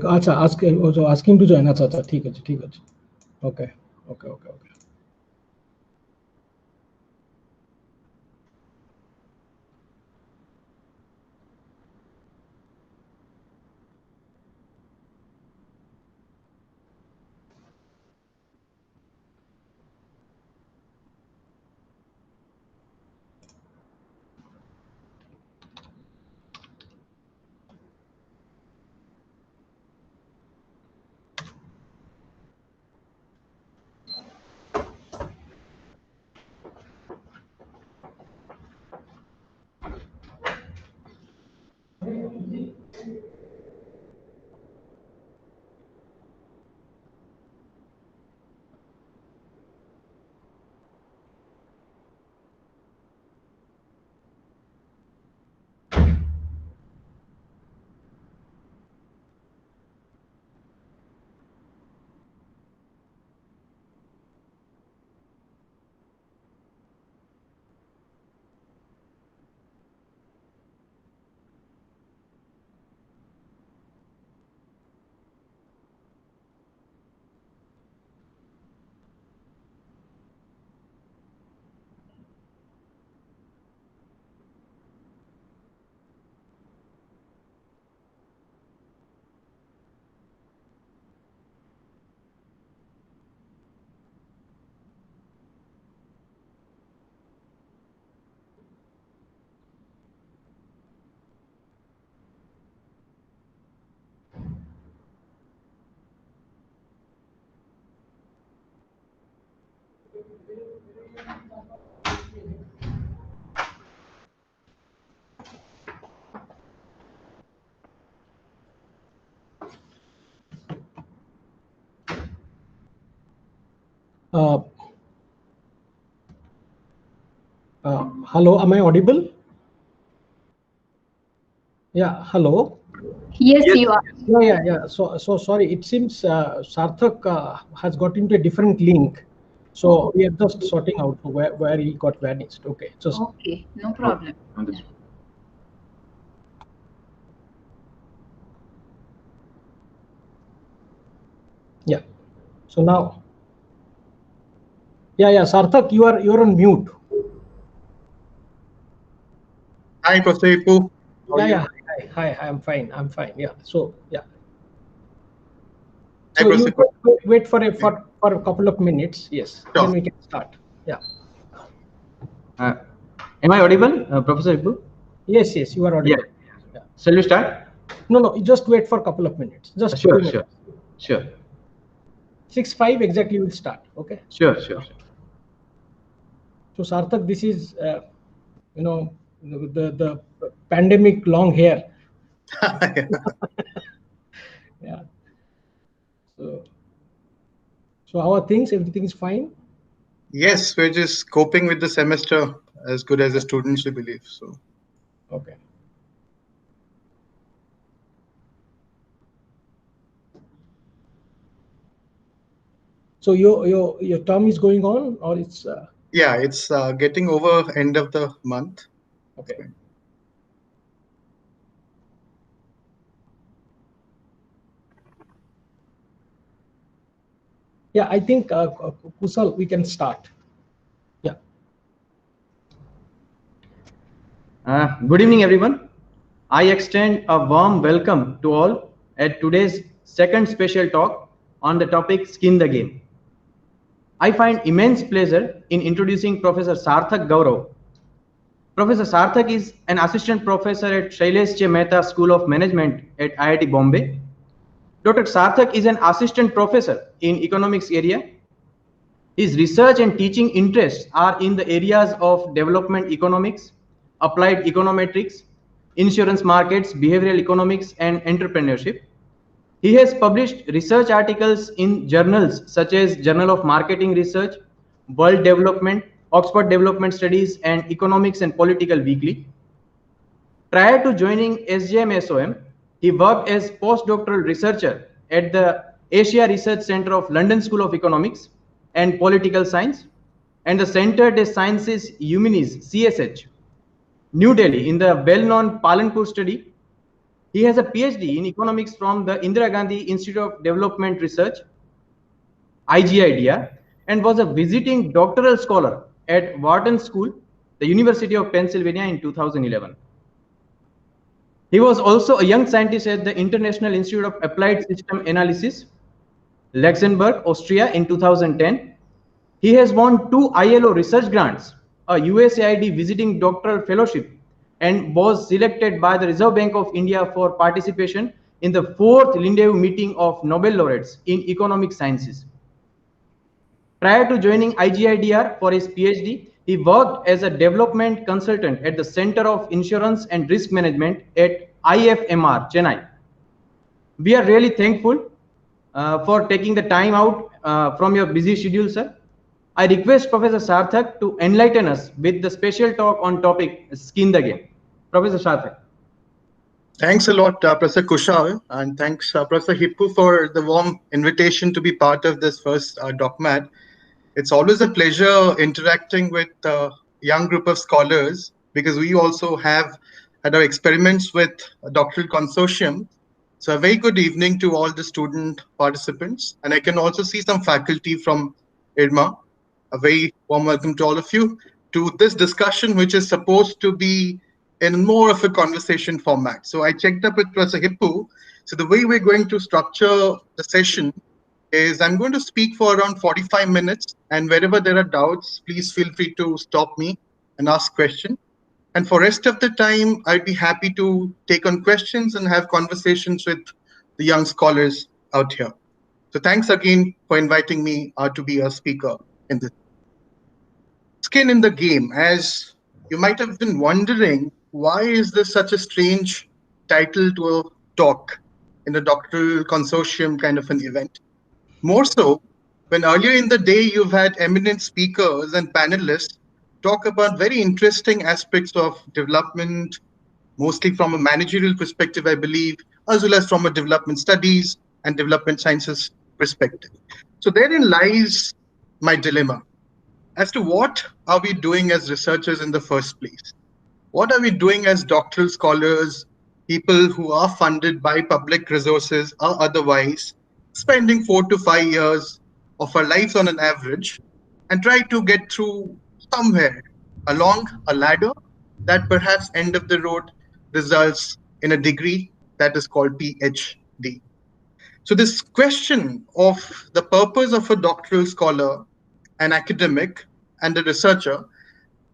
अच्छा, ask him to join. अच्छा, ठीक है. Okay. Hello, am I audible? Yeah, hello. Yes, you are. Yeah. So sorry. It seems Sarthak has got into a different link. So we are just sorting out where he got vanished. Okay, just okay, no problem. Yeah. So now, yeah. Sarthak, you're on mute. Hi, Professor Ipu. Yeah. Hi. I'm fine. Yeah. So yeah. Hi, So you Professor. wait for a couple of minutes. Yes. Sure. Then we can start. Yeah. Am I audible, Professor Ipu? Yes, you are audible. Yeah. Shall we start? No. Just wait for a couple of minutes. Just Sure. 6:05 exactly will start. Okay. Sure. So Sarthak, this is the pandemic long hair. Yeah. So how are things? Everything is fine? Yes, we're just coping with the semester as good as the students, we believe. So. Okay. So your term is going on, or it's? Yeah, it's getting over end of the month. Okay. Yeah, I think Kusal, we can start. Yeah. Good evening, everyone. I extend a warm welcome to all at today's second special talk on the topic Skin the Game. I find immense pleasure in introducing Professor Sarthak Gaurav. Professor Sarthak is an assistant professor at Shailesh Mehta School of Management at IIT Bombay. Dr. Sarthak is an assistant professor in economics area His research and teaching interests are in the areas of development economics, applied econometrics, insurance markets, behavioral economics, and entrepreneurship. He has published research articles in journals such as Journal of Marketing Research, World Development, Oxford Development Studies, and Economics and Political Weekly. Prior to joining SJMSOM, he worked as postdoctoral researcher at the Asia Research Centre of London School of Economics and Political Science and the Centre des Sciences Humaines CSH, New Delhi, in the well-known Palanpur study. He has a PhD in economics from the Indira Gandhi Institute of Development Research, IGIDR, and was a visiting doctoral scholar at Wharton School, the University of Pennsylvania in 2011. He was also a young scientist at the International Institute of Applied System Analysis, Luxembourg, Austria in 2010. He has won 2 ILO research grants, a USAID visiting doctoral fellowship, and was selected by the Reserve Bank of India for participation in the 4th Lindeau meeting of Nobel laureates in economic sciences. Prior to joining IGIDR for his PhD, he worked as a development consultant at the Center of Insurance and Risk Management at IFMR, Chennai. We are really thankful for taking the time out from your busy schedule, sir. I request Professor Sarthak to enlighten us with the special talk on topic Skin the Game. Professor Sarthak. Thanks a lot, Professor Kushal, and thanks, Professor Hippu, for the warm invitation to be part of this first DOCMAD. It's always a pleasure interacting with a young group of scholars, because we also have had our experiments with a doctoral consortium. So a very good evening to all the student participants. And I can also see some faculty from IRMA. A very warm welcome to all of you to this discussion, which is supposed to be in more of a conversation format. So I checked up with Professor Hippu. So the way we're going to structure the session is I'm going to speak for around 45 minutes, and wherever there are doubts, please feel free to stop me and ask questions. And for rest of the time, I'd be happy to take on questions and have conversations with the young scholars out here. So thanks again for inviting me to be a speaker in this. Skin in the game. As you might have been wondering, why is this such a strange title to a talk in a doctoral consortium kind of an event? More so, when earlier in the day you've had eminent speakers and panelists talk about very interesting aspects of development, mostly from a managerial perspective, I believe, as well as from a development studies and development sciences perspective. So therein lies my dilemma as to what are we doing as researchers in the first place? What are we doing as doctoral scholars, people who are funded by public resources or otherwise, spending 4 to 5 years of our lives on an average and try to get through somewhere along a ladder that perhaps end of the road results in a degree that is called PhD. So this question of the purpose of a doctoral scholar, an academic, and a researcher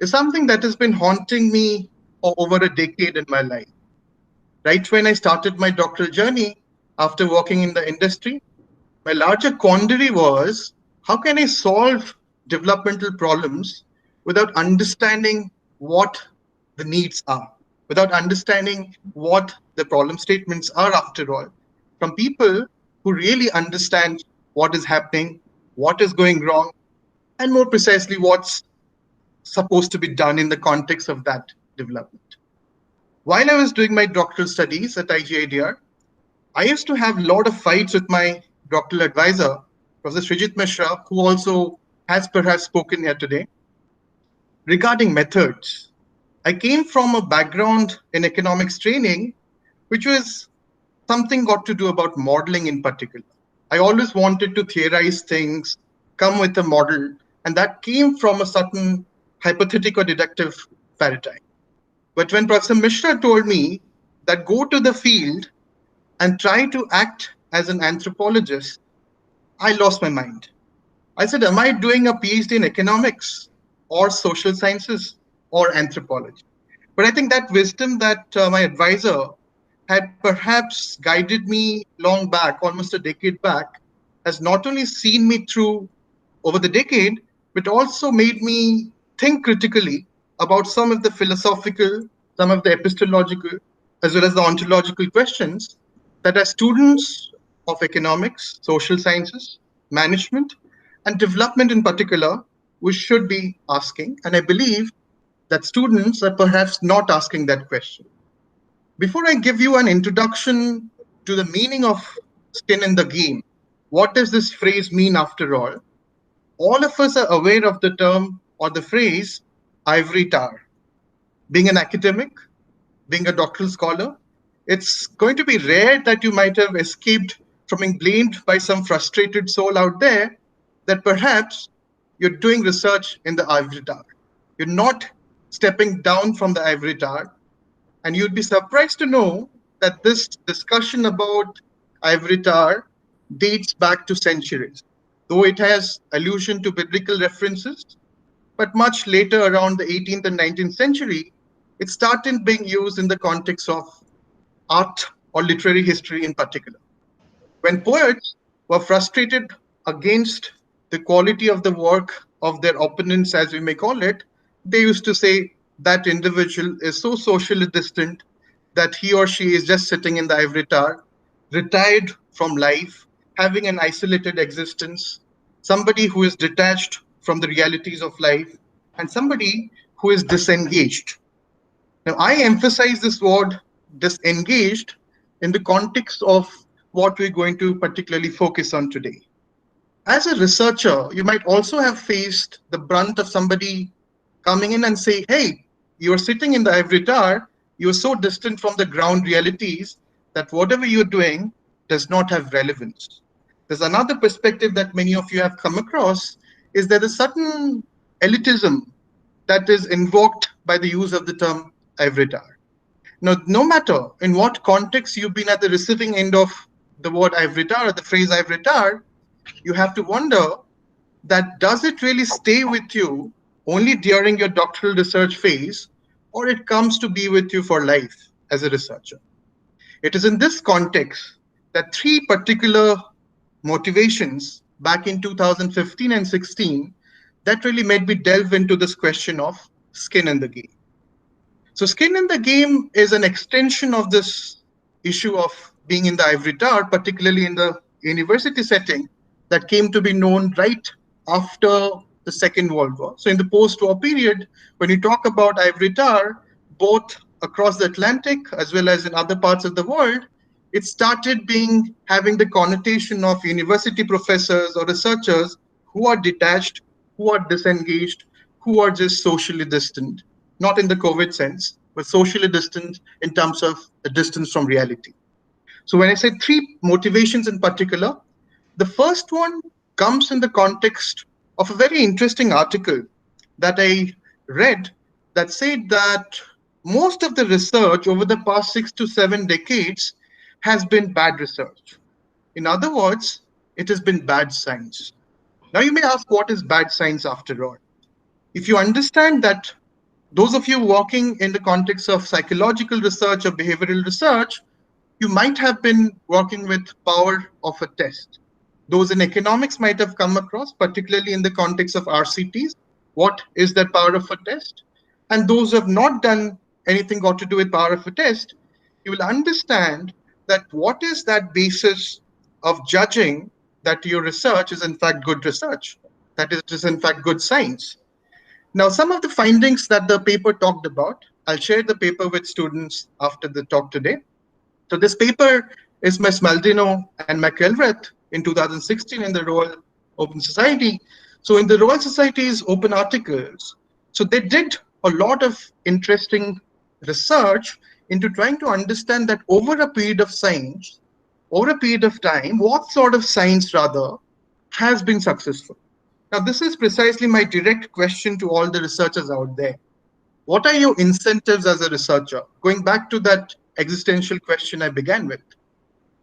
is something that has been haunting me for over a decade in my life. Right when I started my doctoral journey, after working in the industry, my larger quandary was, how can I solve developmental problems without understanding what the needs are, without understanding what the problem statements are, after all, from people who really understand what is happening, what is going wrong, and more precisely, what's supposed to be done in the context of that development. While I was doing my doctoral studies at IGIDR, I used to have a lot of fights with my doctoral advisor, Professor Srijit Mishra, who also has perhaps spoken here today, regarding methods. I came from a background in economics training, which was something got to do about modeling in particular. I always wanted to theorize things, come with a model, and that came from a certain hypothetical deductive paradigm. But when Professor Mishra told me that go to the field and try to act as an anthropologist, I lost my mind. I said, am I doing a PhD in economics or social sciences or anthropology? But I think that wisdom that my advisor had perhaps guided me long back, almost a decade back, has not only seen me through over the decade, but also made me think critically about some of the philosophical, some of the epistemological, as well as the ontological questions that as students of economics, social sciences, management, and development in particular, we should be asking. And I believe that students are perhaps not asking that question. Before I give you an introduction to the meaning of skin in the game, what does this phrase mean after all? All of us are aware of the term or the phrase ivory tower. Being an academic, being a doctoral scholar, it's going to be rare that you might have escaped from being blamed by some frustrated soul out there that perhaps you're doing research in the ivory tower. You're not stepping down from the ivory tower. And you'd be surprised to know that this discussion about ivory tower dates back to centuries, though it has allusion to biblical references. But much later, around the 18th and 19th century, it started being used in the context of art or literary history in particular. When poets were frustrated against the quality of the work of their opponents, as we may call it, they used to say that individual is so socially distant that he or she is just sitting in the ivory tower, retired from life, having an isolated existence, somebody who is detached from the realities of life, and somebody who is disengaged. Now, I emphasize this word disengaged in the context of what we're going to particularly focus on today. As a researcher, you might also have faced the brunt of somebody coming in and say, hey, you're sitting in the ivory tower, you're so distant from the ground realities that whatever you're doing does not have relevance. There's another perspective that many of you have come across is that a certain elitism that is invoked by the use of the term ivory tower. Now, no matter in what context you've been at the receiving end of the word ivory tower or the phrase ivory tower, you have to wonder that does it really stay with you only during your doctoral research phase, or it comes to be with you for life as a researcher? It is in this context that three particular motivations back in 2015 and 16 that really made me delve into this question of skin in the game. So skin in the game is an extension of this issue of being in the ivory tower, particularly in the university setting that came to be known right after the Second World War. So in the post-war period, when you talk about ivory tower, both across the Atlantic as well as in other parts of the world, it started having the connotation of university professors or researchers who are detached, who are disengaged, who are just socially distant, not in the COVID sense, but socially distant in terms of the distance from reality. So when I say three motivations in particular, the first one comes in the context of a very interesting article that I read that said that most of the research over the past 6 to 7 decades has been bad research. In other words, it has been bad science. Now you may ask, what is bad science after all? If you understand that those of you working in the context of psychological research or behavioral research, you might have been working with power of a test. Those in economics might have come across, particularly in the context of RCTs, what is that power of a test? And those who have not done anything got to do with power of a test, you will understand that what is that basis of judging that your research is in fact good research, that it is in fact good science. Now, some of the findings that the paper talked about, I'll share the paper with students after the talk today. So this paper is by Smaldino and McElrath in 2016 in the Royal Open Society. So in the Royal Society's open articles, so they did a lot of interesting research into trying to understand that over a period of science, over a period of time, what sort of science rather has been successful. Now, this is precisely my direct question to all the researchers out there. What are your incentives as a researcher? Going back to that existential question I began with.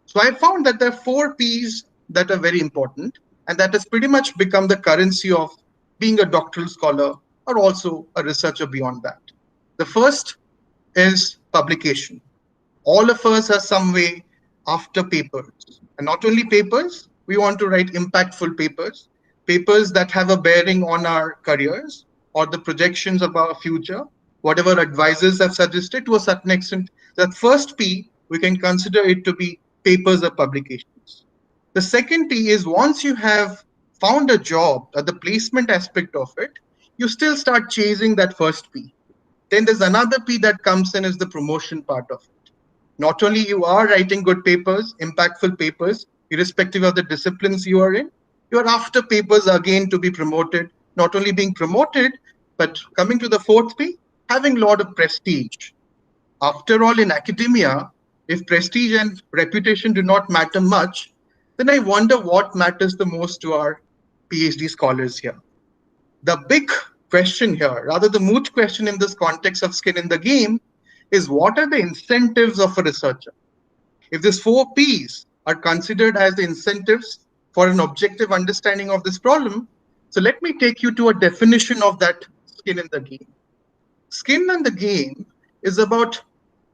So I found that there are 4 P's that are very important, and that has pretty much become the currency of being a doctoral scholar or also a researcher beyond that. The first is publication. All of us are some way after papers. And not only papers, we want to write impactful papers. papers that have a bearing on our careers or the projections of our future, whatever advisors have suggested to a certain extent. That first P, we can consider it to be papers or publications. The second P is once you have found a job or the placement aspect of it, you still start chasing that first P. Then there's another P that comes in is the promotion part of it. Not only you are writing good papers, impactful papers, irrespective of the disciplines you are in, you are after papers again to be promoted, not only being promoted, but coming to the fourth P, having a lot of prestige. After all, in academia, if prestige and reputation do not matter much, then I wonder what matters the most to our PhD scholars here. The big question here, rather the moot question in this context of skin in the game, is what are the incentives of a researcher? If these four Ps are considered as the incentives for an objective understanding of this problem, so let me take you to a definition of that skin in the game. Skin in the game is about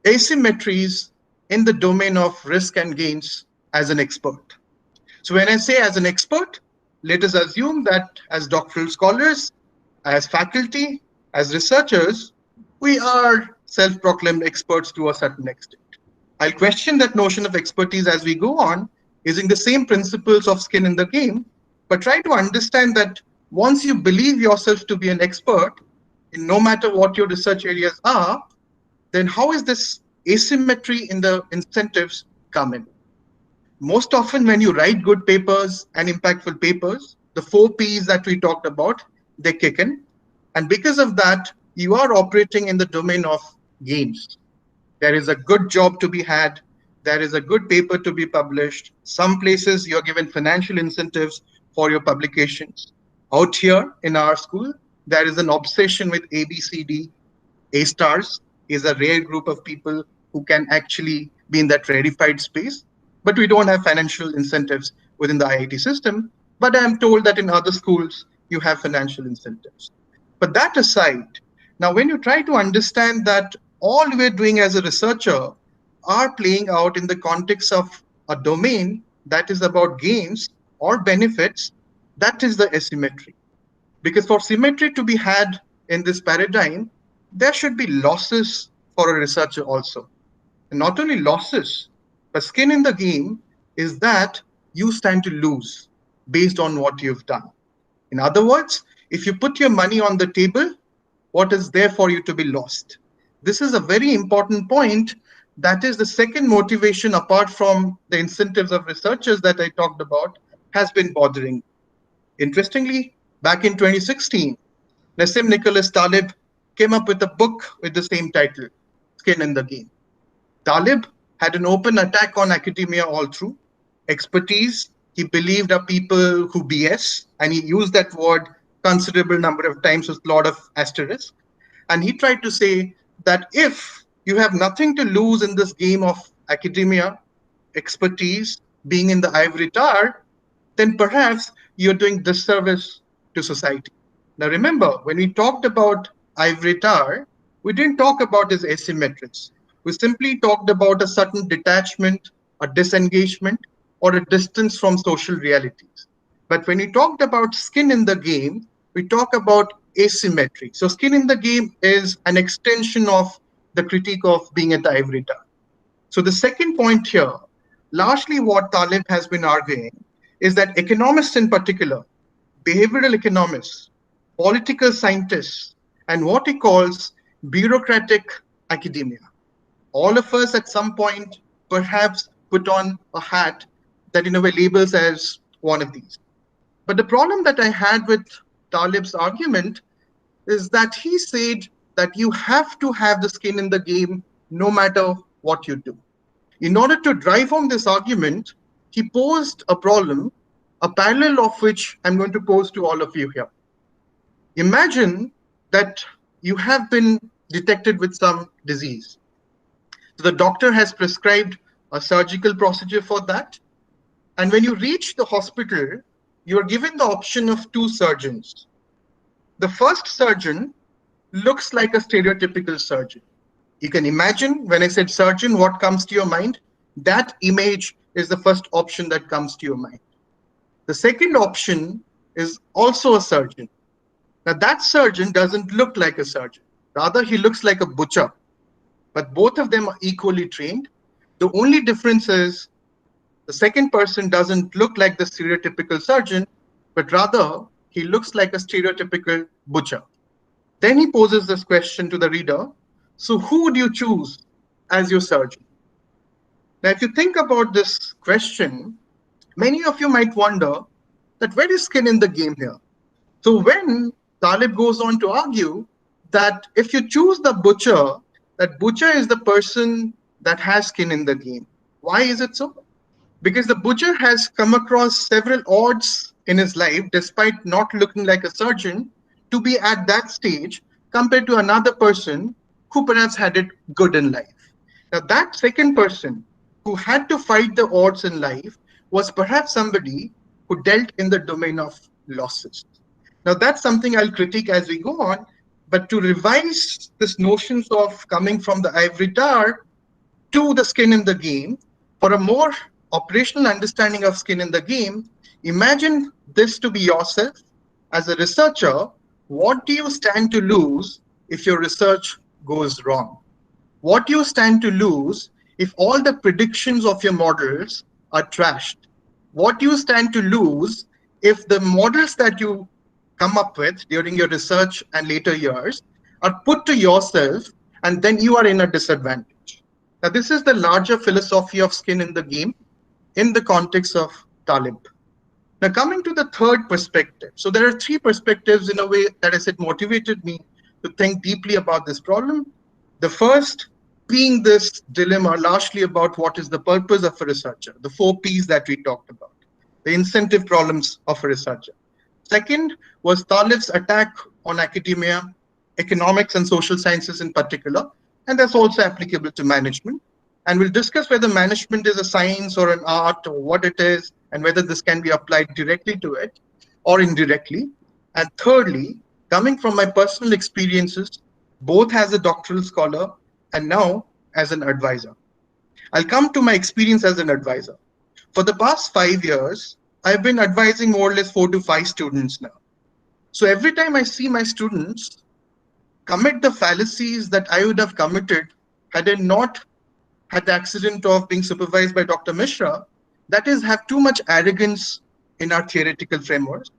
asymmetries in the domain of risk and gains as an expert. So when I say as an expert, let us assume that as doctoral scholars, as faculty, as researchers, we are self-proclaimed experts to a certain extent. I'll question that notion of expertise as we go on, using the same principles of skin in the game, but try to understand that once you believe yourself to be an expert, in no matter what your research areas are, then how is this asymmetry in the incentives come in? Most often when you write good papers and impactful papers, the four Ps that we talked about, they kick in. And because of that, you are operating in the domain of gains. There is a good job to be had. There is a good paper to be published. Some places you're given financial incentives for your publications. Out here in our school, there is an obsession with A, B, C, D. A stars is a rare group of people who can actually be in that rarefied space. But we don't have financial incentives within the IIT system. But I'm told that in other schools, you have financial incentives. But that aside, now when you try to understand that all we're doing as a researcher are playing out in the context of a domain that is about gains or benefits, that is the asymmetry. Because for symmetry to be had in this paradigm, there should be losses for a researcher also. And not only losses, but skin in the game is that you stand to lose based on what you've done. In other words, if you put your money on the table, what is there for you to be lost? This is a very important point. That is the second motivation apart from the incentives of researchers that I talked about has been bothering. Interestingly, back in 2016, Nassim Nicholas Taleb came up with a book with the same title, Skin in the Game. Taleb had an open attack on academia all through. Expertise, he believed are people who BS, and he used that word considerable number of times with a lot of asterisk. And he tried to say that if you have nothing to lose in this game of academia, expertise, being in the ivory tower, then perhaps you're doing disservice to society. Now remember, when we talked about ivory tower, we didn't talk about his asymmetries. We simply talked about a certain detachment, a disengagement, or a distance from social realities. But when we talked about skin in the game, we talk about asymmetry. So skin in the game is an extension of the critique of being at the ivory tower. So the second point here, largely what Taleb has been arguing, is that economists in particular, behavioral economists, political scientists, and what he calls bureaucratic academia. All of us at some point perhaps put on a hat that in a way labels as one of these. But the problem that I had with Taleb's argument is that he said that you have to have the skin in the game no matter what you do. In order to drive home this argument, he posed a problem, a parallel of which I'm going to pose to all of you here. Imagine that you have been detected with some disease. So the doctor has prescribed a surgical procedure for that. And when you reach the hospital, you are given the option of two surgeons. The first surgeon looks like a stereotypical surgeon. You can imagine when I said surgeon, what comes to your mind? That image is the first option that comes to your mind. The second option is also a surgeon. Now that surgeon doesn't look like a surgeon. Rather, he looks like a butcher. But both of them are equally trained. The only difference is the second person doesn't look like the stereotypical surgeon, but rather he looks like a stereotypical butcher. Then he poses this question to the reader. So who would you choose as your surgeon? Now, if you think about this question, many of you might wonder that where is skin in the game here? So when Talib goes on to argue that if you choose the butcher, that butcher is the person that has skin in the game. Why is it so? Because the butcher has come across several odds in his life, despite not looking like a surgeon, to be at that stage compared to another person who perhaps had it good in life. Now, that second person who had to fight the odds in life was perhaps somebody who dealt in the domain of losses. Now, that's something I'll critique as we go on, but to revise this notions of coming from the ivory tower to the skin in the game, for a more operational understanding of skin in the game, imagine this to be yourself as a researcher. What do you stand to lose if your research goes wrong? What do you stand to lose if all the predictions of your models are trashed? What do you stand to lose if the models that you come up with during your research and later years are put to yourself, and then you are in a disadvantage? Now, this is the larger philosophy of skin in the game in the context of Talib. Now, coming to the third perspective. So there are three perspectives in a way that I said motivated me to think deeply about this problem. The first being this dilemma largely about what is the purpose of a researcher, the 4 Ps that we talked about, the incentive problems of a researcher. Second was Talib's attack on academia, economics and social sciences in particular, and that's also applicable to management. And we'll discuss whether management is a science or an art or what it is, and whether this can be applied directly to it or indirectly. And thirdly, coming from my personal experiences, both as a doctoral scholar and now as an advisor. I'll come to my experience as an advisor. For the past 5 years, I've been advising more or less 4 to 5 students now. So every time I see my students commit the fallacies that I would have committed had I not had the accident of being supervised by Dr. Mishra, that is, have too much arrogance in our theoretical frameworks,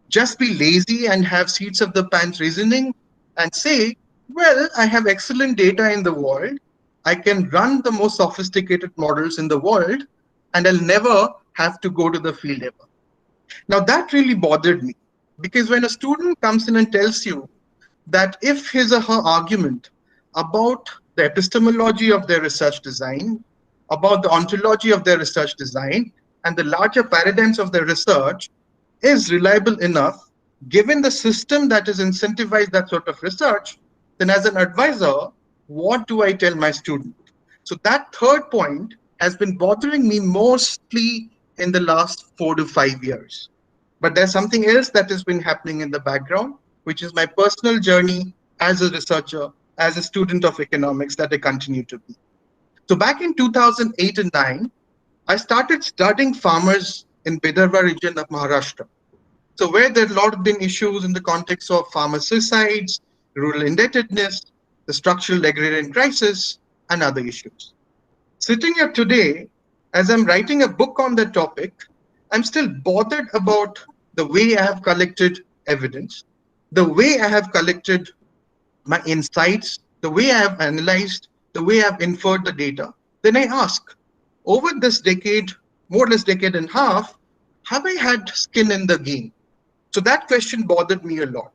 just be lazy and have seats of the pants reasoning and say, well, I have excellent data in the world, I can run the most sophisticated models in the world, and I'll never have to go to the field ever. Now that really bothered me, because when a student comes in and tells you that if his or her argument about the epistemology of their research design, about the ontology of their research design, and the larger paradigms of their research is reliable enough, given the system that has incentivized that sort of research, then as an advisor, what do I tell my student? So that third point has been bothering me mostly in the last 4 to 5 years. But there's something else that has been happening in the background, which is my personal journey as a researcher, as a student of economics that I continue to be. So back in 2008 and 9, I started studying farmers in Vidarbha region of Maharashtra. So where there have a lot been issues in the context of farmer suicides, rural indebtedness, the structural agrarian crisis, and other issues. Sitting here today, as I'm writing a book on the topic, I'm still bothered about the way I have collected evidence, the way I have collected my insights, the way I have analyzed, the way I've inferred the data. Then I ask, over this decade, more or less decade and a half, have I had skin in the game? So that question bothered me a lot.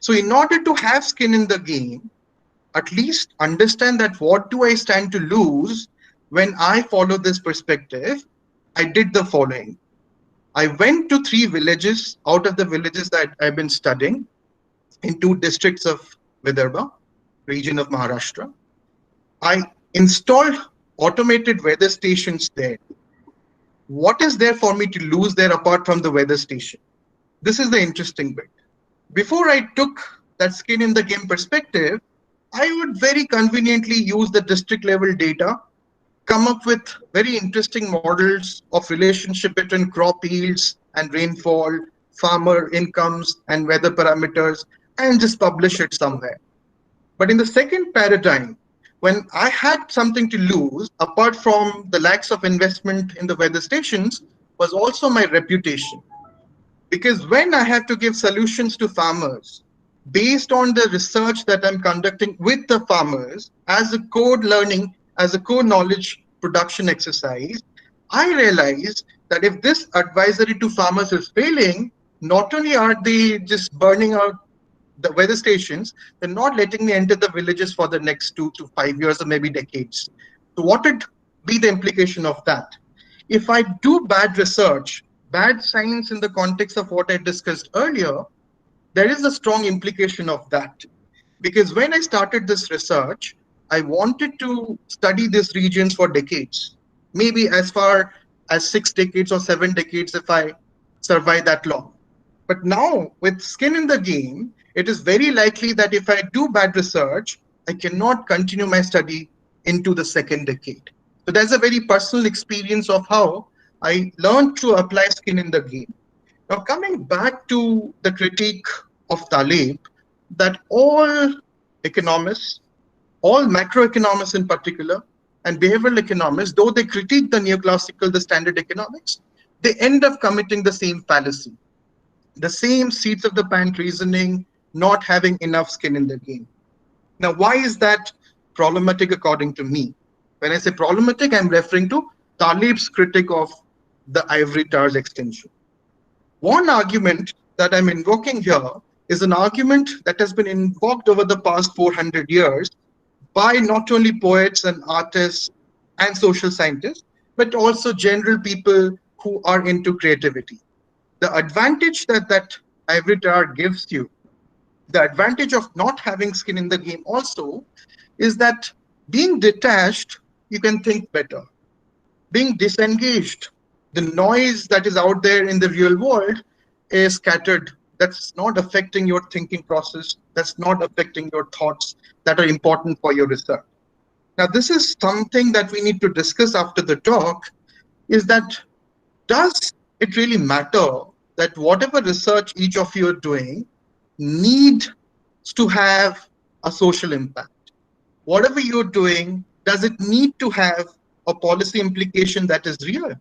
So in order to have skin in the game, at least understand that what do I stand to lose when I follow this perspective, I did the following. I went to 3 villages out of the villages that I've been studying in 2 districts of Vidarbha, region of Maharashtra. I installed automated weather stations there. What is there for me to lose there apart from the weather station? This is the interesting bit. Before I took that skin in the game perspective, I would very conveniently use the district level data, come up with very interesting models of relationship between crop yields and rainfall, farmer incomes and weather parameters and just publish it somewhere. But in the second paradigm, when I had something to lose, apart from the lacks of investment in the weather stations, was also my reputation. Because when I have to give solutions to farmers based on the research that I'm conducting with the farmers as a code learning, as a core knowledge production exercise, I realize that if this advisory to farmers is failing, not only are they just burning out the weather stations, they're not letting me enter the villages for the next 2 to 5 years or maybe decades. So what would be the implication of that? If I do bad research, bad science in the context of what I discussed earlier, there is a strong implication of that. Because when I started this research, I wanted to study these regions for decades, maybe as far as 6 decades or 7 decades if I survive that long. But now with skin in the game, it is very likely that if I do bad research, I cannot continue my study into the second decade. So there's a very personal experience of how I learned to apply skin in the game. Now coming back to the critique of Taleb, that all economists, all macroeconomists in particular, and behavioral economists, though they critique the neoclassical, the standard economics, they end up committing the same fallacy, the same seats of the pant reasoning, not having enough skin in the game. Now, why is that problematic according to me? When I say problematic, I'm referring to Taleb's critique of the ivory tower's extension. One argument that I'm invoking here is an argument that has been invoked over the past 400 years by not only poets and artists and social scientists, but also general people who are into creativity. The advantage that ivory tower gives you, the advantage of not having skin in the game also, is that being detached, you can think better. Being disengaged, the noise that is out there in the real world is scattered. That's not affecting your thinking process. That's not affecting your thoughts that are important for your research. Now, this is something that we need to discuss after the talk, is that does it really matter that whatever research each of you are doing needs to have a social impact? Whatever you're doing, does it need to have a policy implication that is real?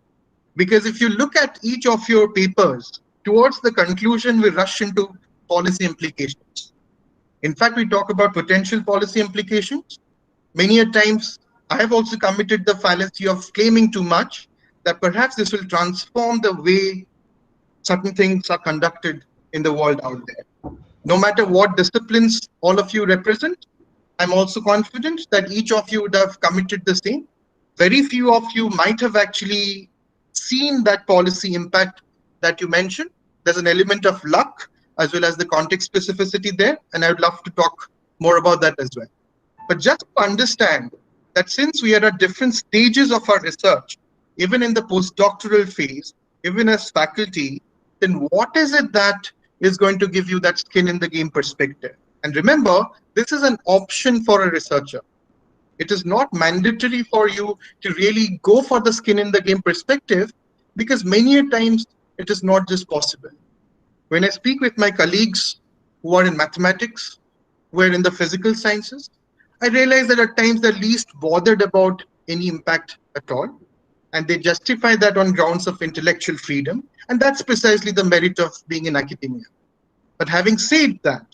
Because if you look at each of your papers, towards the conclusion, we rush into policy implications. In fact, we talk about potential policy implications. Many a times, I have also committed the fallacy of claiming too much, that perhaps this will transform the way certain things are conducted in the world out there. No matter what disciplines all of you represent, I'm also confident that each of you would have committed the same. Very few of you might have actually seen that policy impact that you mentioned. There's an element of luck as well as the context specificity there, and I would love to talk more about that as well. But just to understand that since we are at different stages of our research, even in the postdoctoral phase, even as faculty, then what is it that is going to give you that skin in the game perspective? And remember, this is an option for a researcher. It is not mandatory for you to really go for the skin in the game perspective, because many a times it is not just possible. When I speak with my colleagues who are in mathematics, who are in the physical sciences, I realize that at times they're least bothered about any impact at all. And they justify that on grounds of intellectual freedom. And that's precisely the merit of being in academia. But having said that,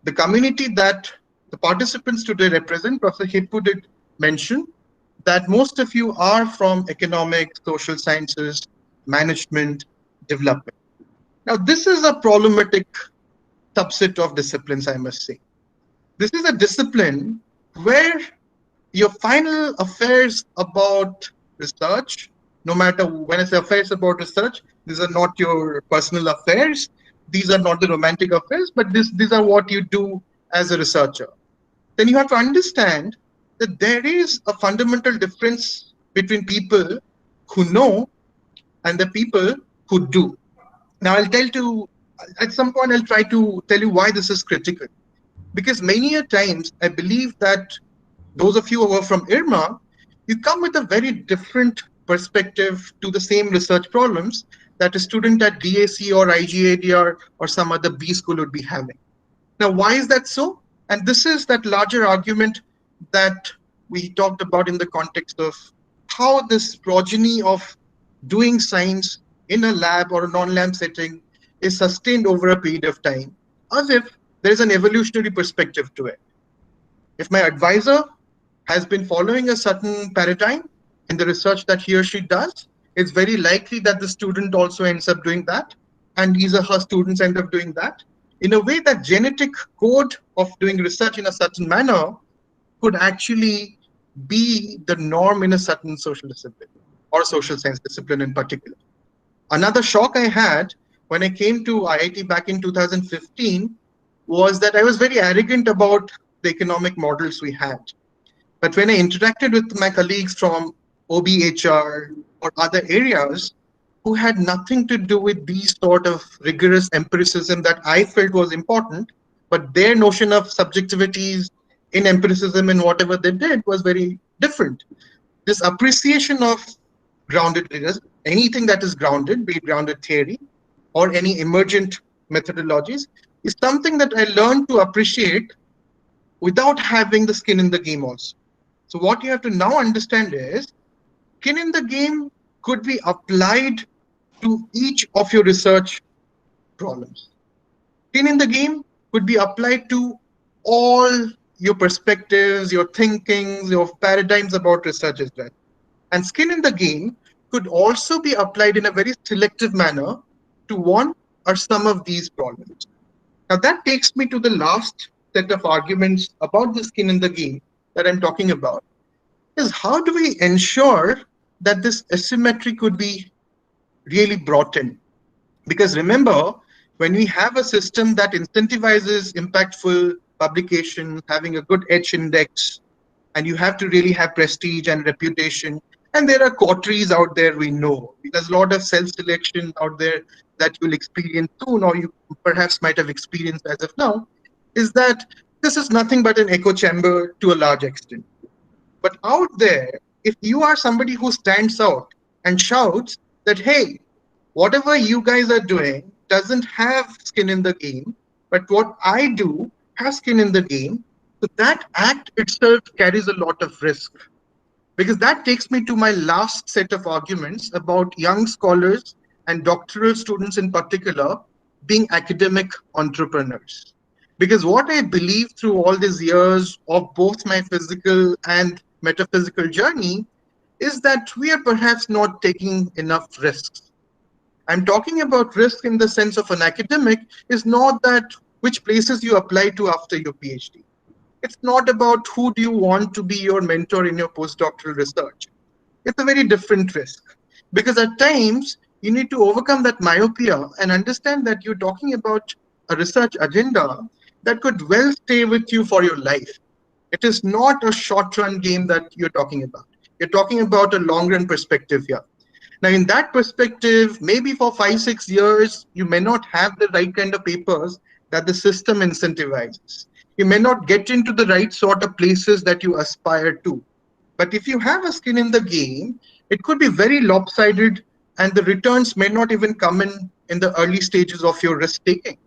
the community that the participants today represent, Professor Hippu did mention that most of you are from economics, social sciences, management, development. Now, this is a problematic subset of disciplines, I must say. This is a discipline where your final affairs about research, no matter when I say affairs about research, these are not your personal affairs. These are not the romantic affairs, but these are what you do as a researcher. Then you have to understand that there is a fundamental difference between people who know and the people who do. Now, at some point, I'll try to tell you why this is critical. Because many a times, I believe that those of you who are from IRMA, you come with a very different perspective to the same research problems that a student at DAC or IGADR or some other B school would be having. Now, why is that so? And this is that larger argument that we talked about in the context of how this progeny of doing science in a lab or a non-lab setting is sustained over a period of time, as if there is an evolutionary perspective to it. If my advisor has been following a certain paradigm in the research that he or she does, it's very likely that the student also ends up doing that, and his or her students end up doing that. In a way, that genetic code of doing research in a certain manner could actually be the norm in a certain social discipline or social science discipline in particular. Another shock I had when I came to IIT back in 2015 was that I was very arrogant about the economic models we had. But when I interacted with my colleagues from OBHR or other areas who had nothing to do with these sort of rigorous empiricism that I felt was important, but their notion of subjectivities in empiricism and whatever they did was very different. This appreciation of grounded rigors, anything that is grounded, be it grounded theory or any emergent methodologies, is something that I learned to appreciate without having the skin in the game also. So what you have to now understand is skin in the game could be applied to each of your research problems. Skin in the game could be applied to all your perspectives, your thinkings, your paradigms about research as well. And skin in the game could also be applied in a very selective manner to one or some of these problems. Now that takes me to the last set of arguments about the skin in the game that I'm talking about, is how do we ensure that this asymmetry could be really brought in? Because remember, when we have a system that incentivizes impactful publication, having a good H index, and you have to really have prestige and reputation, and there are quateries out there, we know. There's a lot of self-selection out there that you'll experience soon, or you perhaps might have experienced as of now, is that this is nothing but an echo chamber to a large extent. But out there, if you are somebody who stands out and shouts that, hey, whatever you guys are doing doesn't have skin in the game, but what I do has skin in the game, so that act itself carries a lot of risk. Because that takes me to my last set of arguments about young scholars and doctoral students in particular being academic entrepreneurs. Because what I believe through all these years of both my physical and metaphysical journey is that we are perhaps not taking enough risks. I'm talking about risk in the sense of an academic is not that which places you apply to after your PhD. It's not about who do you want to be your mentor in your postdoctoral research. It's a very different risk, because at times you need to overcome that myopia and understand that you're talking about a research agenda that could well stay with you for your life. It is not a short-run game that you're talking about. You're talking about a long-run perspective here. Now, in that perspective, maybe for 5-6 years, you may not have the right kind of papers that the system incentivizes. You may not get into the right sort of places that you aspire to. But if you have a skin in the game, it could be very lopsided, and the returns may not even come in the early stages of your risk taking.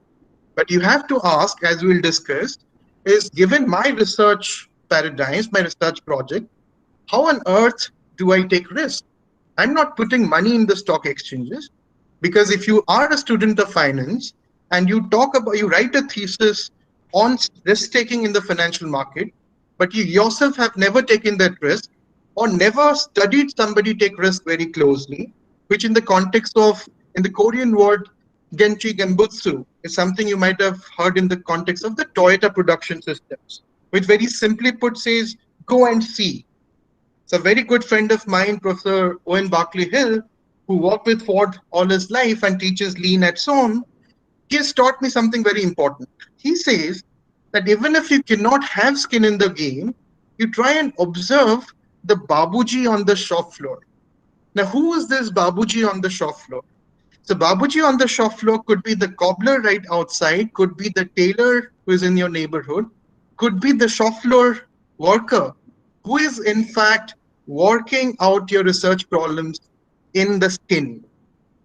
But you have to ask, as we'll discuss, is given my research paradigms, my research project, how on earth do I take risk? I'm not putting money in the stock exchanges, because if you are a student of finance and you write a thesis on risk taking in the financial market, but you yourself have never taken that risk or never studied somebody take risk very closely, which in the context of, in the Korean word, Genchi Genbutsu is something you might have heard in the context of the Toyota production systems, which very simply put says, go and see. It's a very good friend of mine, Professor Owen Barclay Hill, who worked with Ford all his life and teaches lean at SOM. He has taught me something very important. He says that even if you cannot have skin in the game, you try and observe the babuji on the shop floor. Now, who is this babuji on the shop floor? So babuji on the shop floor could be the cobbler right outside, could be the tailor who is in your neighborhood, could be the shop floor worker who is in fact working out your research problems in the skin.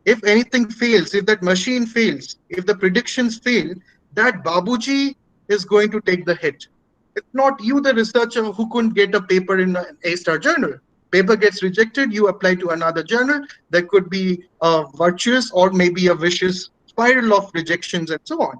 If anything fails, if that machine fails, if the predictions fail, that Babuji is going to take the hit. It's not you, the researcher, who couldn't get a paper in an A-star journal. Paper gets rejected, you apply to another journal. There could be a virtuous or maybe a vicious spiral of rejections and so on.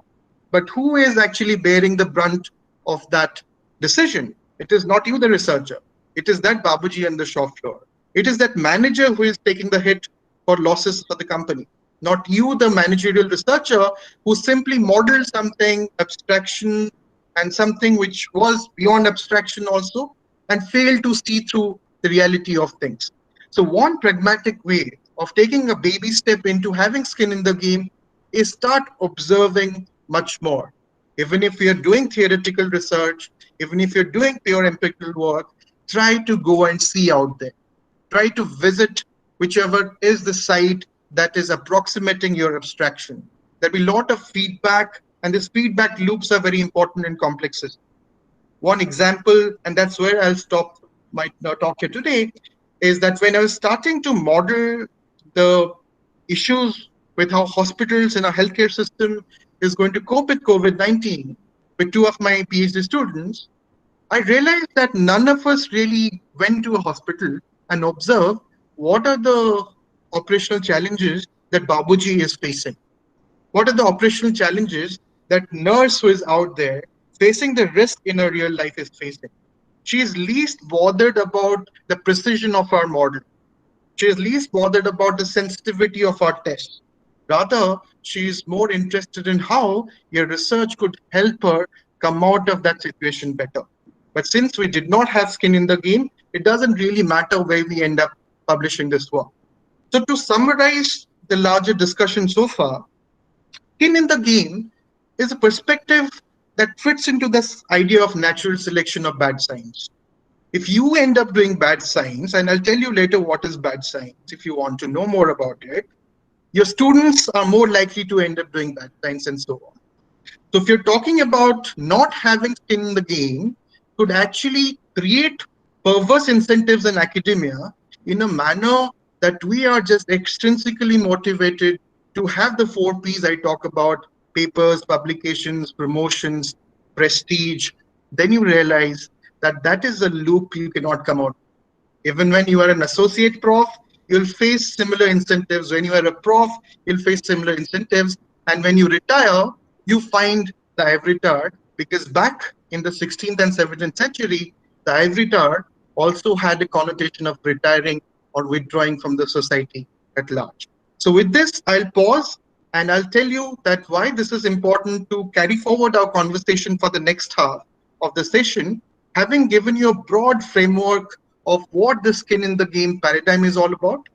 But who is actually bearing the brunt of that decision? It is not you, the researcher. It is that Babuji on the shop floor. It is that manager who is taking the hit for losses for the company. Not you, the managerial researcher, who simply modeled something, abstraction, and something which was beyond abstraction also, and failed to see through the reality of things. So one pragmatic way of taking a baby step into having skin in the game is start observing much more. Even if you're doing theoretical research, even if you're doing pure empirical work, try to go and see out there. Try to visit whichever is the site that is approximating your abstraction. There'll be a lot of feedback, and these feedback loops are very important in complex systems. One example, and that's where I'll stop my talk here today, is that when I was starting to model the issues with how hospitals and our healthcare system is going to cope with COVID-19 with two of my PhD students, I realized that none of us really went to a hospital and observed what are the operational challenges that Babuji is facing. What are the operational challenges that nurse who is out there facing the risk in her real life is facing? She is least bothered about the precision of our model. She is least bothered about the sensitivity of our tests. Rather, she is more interested in how your research could help her come out of that situation better. But since we did not have skin in the game, it doesn't really matter where we end up publishing this work. So to summarize the larger discussion so far, skin in the game is a perspective that fits into this idea of natural selection of bad science. If you end up doing bad science, and I'll tell you later what is bad science if you want to know more about it, your students are more likely to end up doing bad science and so on. So if you're talking about not having skin in the game, could actually create perverse incentives in academia in a manner that we are just extrinsically motivated to have the 4 Ps I talk about: papers, publications, promotions, prestige. Then you realize that that is a loop you cannot come out. Even when you are an associate prof, you'll face similar incentives. When you are a prof, you'll face similar incentives. And when you retire, you find the ivory tower, because back in the 16th and 17th century, the ivory tower also had a connotation of retiring or withdrawing from the society at large. So with this, I'll pause and I'll tell you that why this is important to carry forward our conversation for the next half of the session, having given you a broad framework of what the skin in the game paradigm is all about,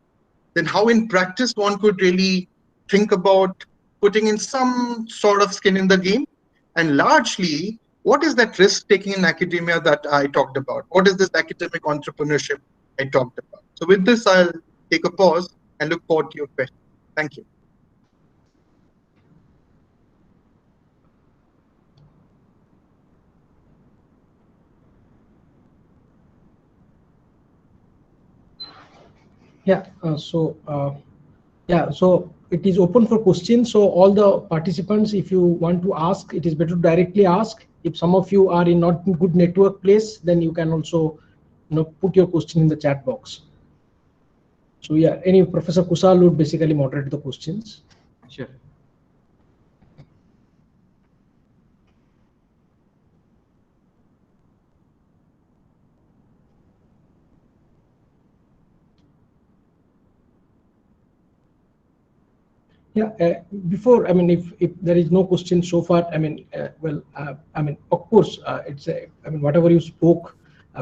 then how in practice one could really think about putting in some sort of skin in the game, and largely, what is that risk taking in academia that I talked about? What is this academic entrepreneurship I talked about? So with this, I'll take a pause and look forward to your questions. Thank you. Yeah, yeah, so it is open for questions. So all the participants, if you want to ask, it is better to directly ask. If some of you are in not good network place, then you can also, put your question in the chat box. So yeah, any Professor Kusal would basically moderate the questions. Sure. Yeah, before, if there is no question so far, of course, whatever you spoke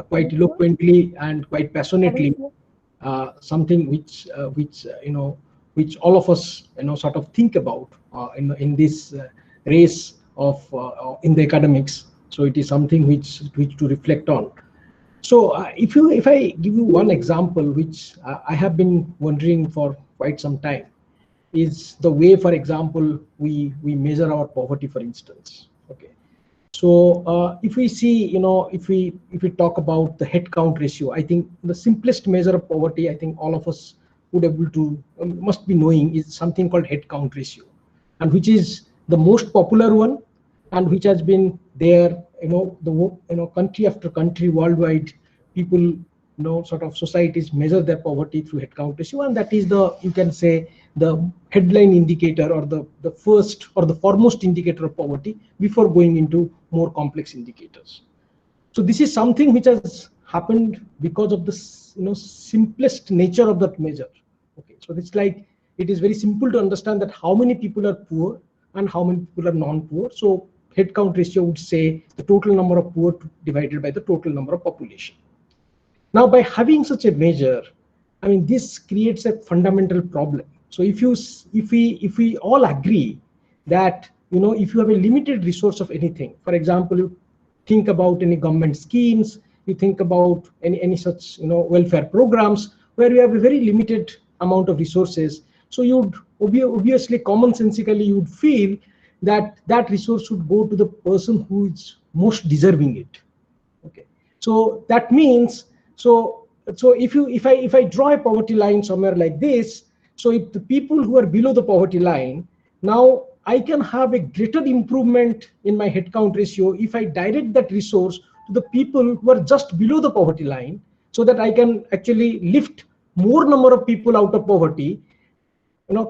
quite eloquently and quite passionately, something which all of us, sort of think about in this race of in the academics. So it is something which to reflect on. So if I give you one example, which I have been wondering for quite some time, is the way, for example, we measure our poverty, for instance. Okay, so if we see, if we talk about the head count ratio, I think the simplest measure of poverty, I think all of us would able to must be knowing is something called head count ratio, and which is the most popular one, and which has been there, country after country worldwide. People, sort of societies measure their poverty through head count ratio, and that is the, you can say, the headline indicator, or the first or the foremost indicator of poverty before going into more complex indicators. So this is something which has happened because of the simplest nature of that measure. Okay, so it's like, it is very simple to understand that how many people are poor and how many people are non-poor. So head count ratio would say the total number of poor divided by the total number of population. Now, by having such a measure, I mean, this creates a fundamental problem. So if we all agree that, if you have a limited resource of anything, for example, you think about any government schemes, you think about any such welfare programs where you have a very limited amount of resources. So you'd obviously, commonsensically, you'd feel that that resource should go to the person who is most deserving it. Okay, so that means, so if I draw a poverty line somewhere like this, so if the people who are below the poverty line, now I can have a greater improvement in my head count ratio if I direct that resource to the people who are just below the poverty line, so that I can actually lift more number of people out of poverty,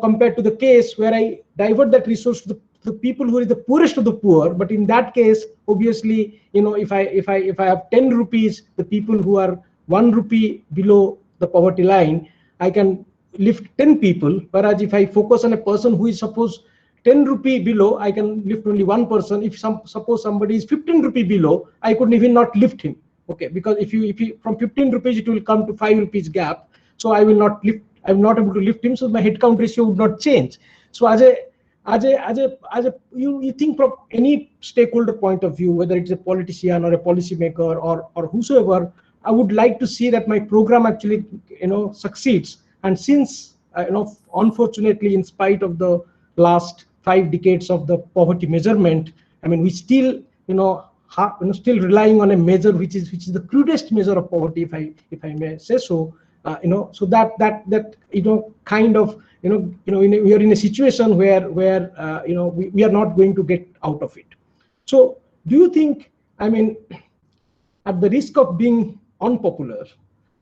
compared to the case where I divert that resource to the people who are the poorest of the poor. But in that case, obviously, if I have 10 rupees, the people who are 1 rupee below the poverty line, I can lift 10 people. Whereas if I focus on a person who is suppose 10 rupee below, I can lift only one person. If suppose somebody is 15 rupee below, I could even not lift him. Okay, because if you from 15 rupees, it will come to 5 rupees gap. So I will not lift. I'm not able to lift him. So my head count ratio would not change. So you think from any stakeholder point of view, whether it's a politician or a policymaker or whosoever, I would like to see that my program actually succeeds. And since unfortunately, in spite of the last 5 decades of the poverty measurement, I mean, we still still relying on a measure which is the crudest measure of poverty, if I may say so. So that kind of we are in a situation where we are not going to get out of it. So do you think, I mean, at the risk of being unpopular,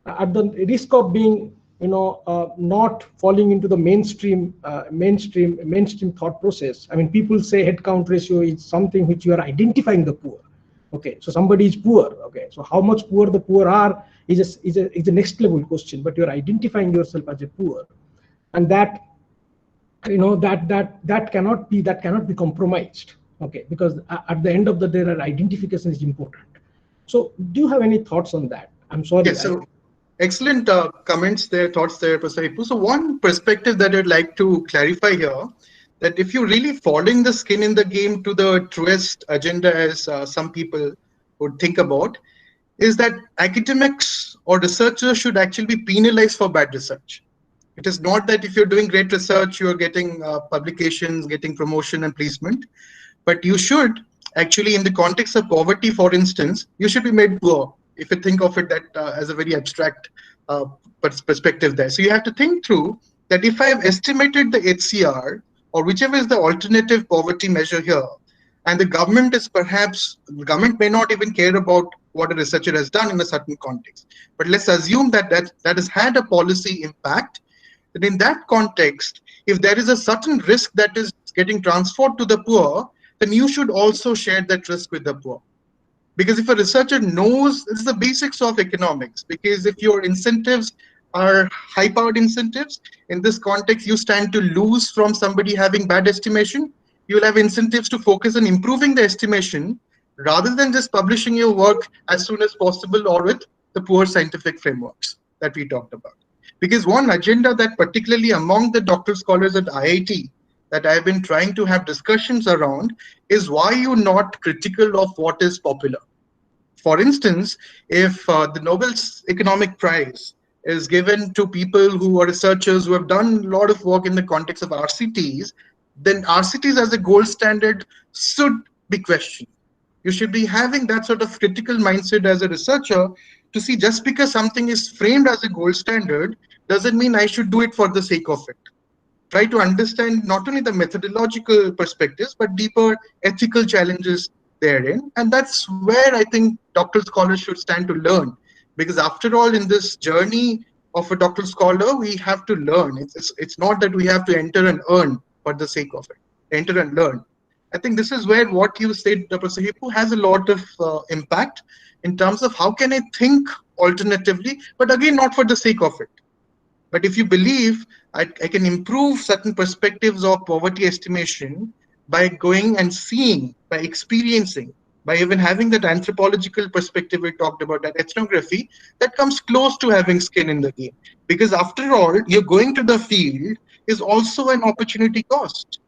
at the risk of being not falling into the mainstream thought process, I mean, people say head count ratio is something which you are identifying the poor. Okay, so somebody is poor. Okay, so how much poor the poor are is a next level question, but you're identifying yourself as a poor, and that that cannot be compromised. Okay, because at the end of the day, that identification is important. So do you have any thoughts on that? I'm sorry. Yes, so excellent comments there, thoughts there, Professor Hippu. So one perspective that I'd like to clarify here, that if you're really following the skin in the game to the truest agenda, as some people would think about, is that academics or researchers should actually be penalized for bad research. It is not that if you're doing great research, you're getting publications, getting promotion and placement, but you should actually, in the context of poverty, for instance, you should be made poor, if you think of it that as a very abstract perspective there. So you have to think through that if I have estimated the HCR, or whichever is the alternative poverty measure here, and the government may not even care about what a researcher has done in a certain context. But let's assume that has had a policy impact. Then in that context, if there is a certain risk that is getting transferred to the poor, then you should also share that risk with the poor. Because if a researcher knows, it's the basics of economics, because if your incentives are high-powered incentives, in this context, you stand to lose from somebody having bad estimation. You'll have incentives to focus on improving the estimation rather than just publishing your work as soon as possible or with the poor scientific frameworks that we talked about. Because one agenda that particularly among the doctoral scholars at IIT that I've been trying to have discussions around is why you're not critical of what is popular. For instance, if the Nobel Economic Prize is given to people who are researchers who have done a lot of work in the context of RCTs, then RCTs as a gold standard should be questioned. You should be having that sort of critical mindset as a researcher to see just because something is framed as a gold standard doesn't mean I should do it for the sake of it. Try to understand not only the methodological perspectives, but deeper ethical challenges therein. And that's where I think doctoral scholars should stand to learn. Because after all, in this journey of a doctoral scholar, we have to learn. It's not that we have to enter and earn for the sake of it. Enter and learn. I think this is where what you said, Professor Hippu, has a lot of impact in terms of how can I think alternatively, but again, not for the sake of it. But if you believe I can improve certain perspectives of poverty estimation by going and seeing, by experiencing, by even having that anthropological perspective we talked about, that ethnography, that comes close to having skin in the game. Because after all, you're going to the field is also an opportunity cost.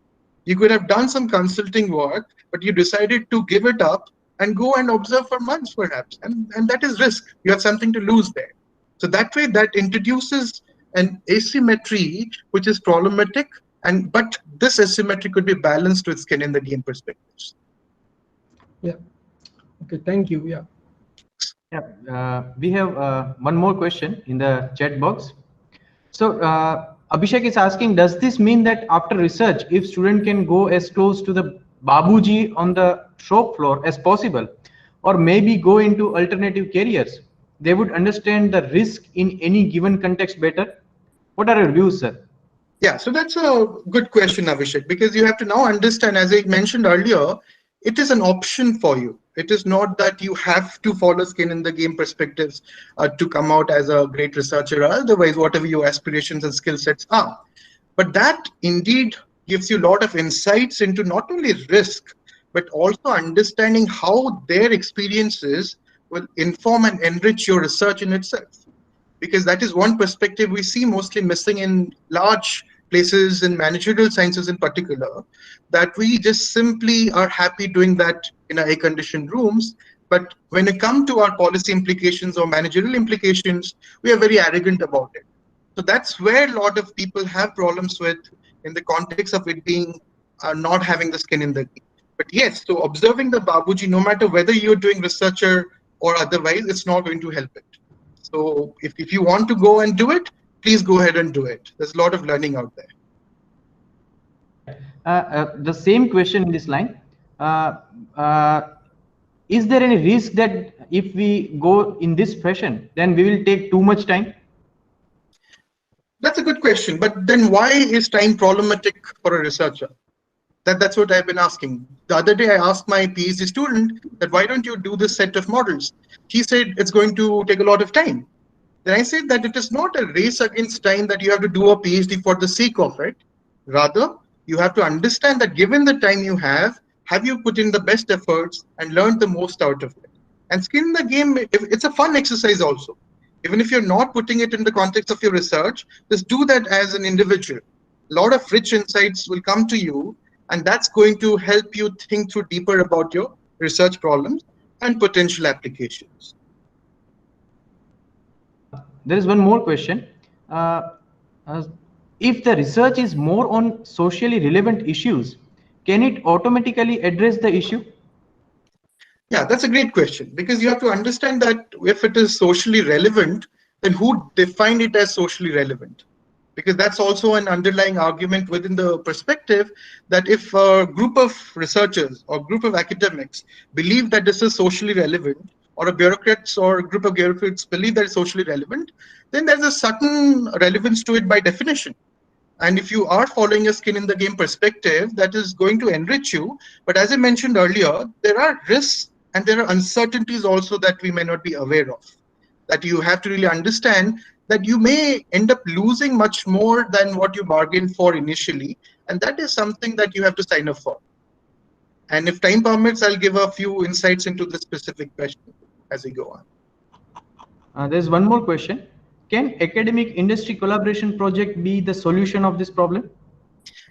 You could have done some consulting work, but you decided to give it up and go and observe for months perhaps. And that is risk. You have something to lose there. So that way, that introduces an asymmetry which is problematic, but this asymmetry could be balanced with skin in the game perspectives. Yeah. Okay. Thank you. Yeah. Yeah. We have one more question in the chat box. So Abhishek is asking, does this mean that after research, if student can go as close to the Babuji on the shop floor as possible, or maybe go into alternative careers, they would understand the risk in any given context better? What are your views, sir? Yeah, so that's a good question, Abhishek, because you have to now understand, as I mentioned earlier, it is an option for you. It is not that you have to follow skin in the game perspectives to come out as a great researcher, or otherwise, whatever your aspirations and skill sets are. But that indeed gives you a lot of insights into not only risk, but also understanding how their experiences will inform and enrich your research in itself. Because that is one perspective we see mostly missing in large places in managerial sciences in particular, that we just simply are happy doing that in our air-conditioned rooms. But when it comes to our policy implications or managerial implications, we are very arrogant about it. So that's where a lot of people have problems with in the context of it being not having the skin in the game. But yes, so observing the Babuji, no matter whether you're doing researcher or otherwise, it's not going to help it. So if you want to go and do it, please go ahead and do it. There's a lot of learning out there. The same question in this line. Is there any risk that if we go in this fashion, then we will take too much time? That's a good question. But then why is time problematic for a researcher? That's what I've been asking. The other day, I asked my PhD student that why don't you do this set of models? He said it's going to take a lot of time. Then I said that it is not a race against time that you have to do a PhD for the sake of it. Rather, you have to understand that given the time you have you put in the best efforts and learned the most out of it? And skin in the game, it's a fun exercise also. Even if you're not putting it in the context of your research, just do that as an individual. A lot of rich insights will come to you, and that's going to help you think through deeper about your research problems and potential applications. There is one more question. If the research is more on socially relevant issues, can it automatically address the issue? Yeah, that's a great question, because you have to understand that if it is socially relevant, then who defined it as socially relevant? Because that's also an underlying argument within the perspective that if a group of researchers or group of academics believe that this is socially relevant, or a bureaucrats or a group of bureaucrats believe that it's socially relevant, then there's a certain relevance to it by definition. And if you are following a skin in the game perspective, that is going to enrich you. But as I mentioned earlier, there are risks and there are uncertainties also that we may not be aware of, that you have to really understand that you may end up losing much more than what you bargained for initially. And that is something that you have to sign up for. And if time permits, I'll give a few insights into the specific question as we go on. There's one more question. Can academic industry collaboration project be the solution of this problem?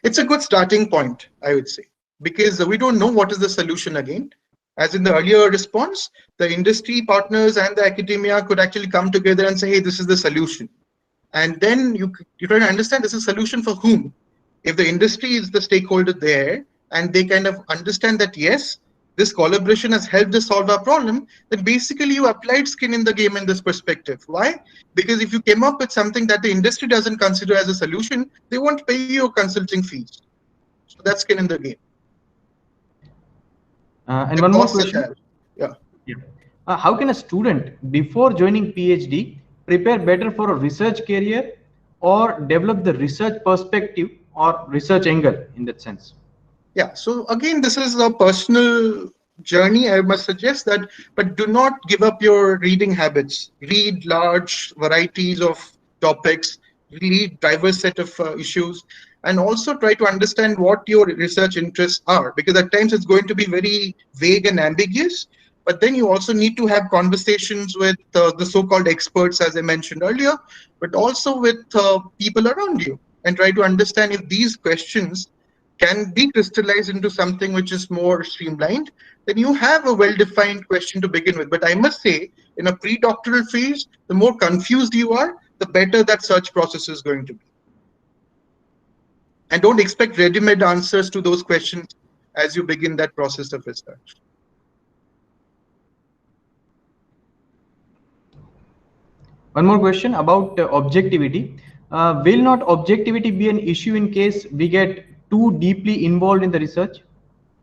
It's a good starting point, I would say, because we don't know what is the solution again. As in the earlier response, the industry partners and the academia could actually come together and say, hey, this is the solution. And then you try to understand this is a solution for whom. If the industry is the stakeholder there and they kind of understand that, yes, this collaboration has helped us solve our problem, then basically you applied skin in the game in this perspective. Why? Because if you came up with something that the industry doesn't consider as a solution, they won't pay you consulting fees. So that's skin in the game. And one more question. Yeah. How can a student, before joining PhD, prepare better for a research career or develop the research perspective or research angle in that sense? Yeah, so again, this is a personal journey, I must suggest that, but do not give up your reading habits. Read large varieties of topics, read diverse set of issues, and also try to understand what your research interests are, because at times it's going to be very vague and ambiguous. But then you also need to have conversations with the so-called experts, as I mentioned earlier, but also with people around you, and try to understand if these questions can be crystallized into something which is more streamlined. Then you have a well-defined question to begin with. But I must say, in a pre-doctoral phase, the more confused you are, the better that search process is going to be. And don't expect ready-made answers to those questions as you begin that process of research. One more question about objectivity. Will not objectivity be an issue in case we get too deeply involved in the research?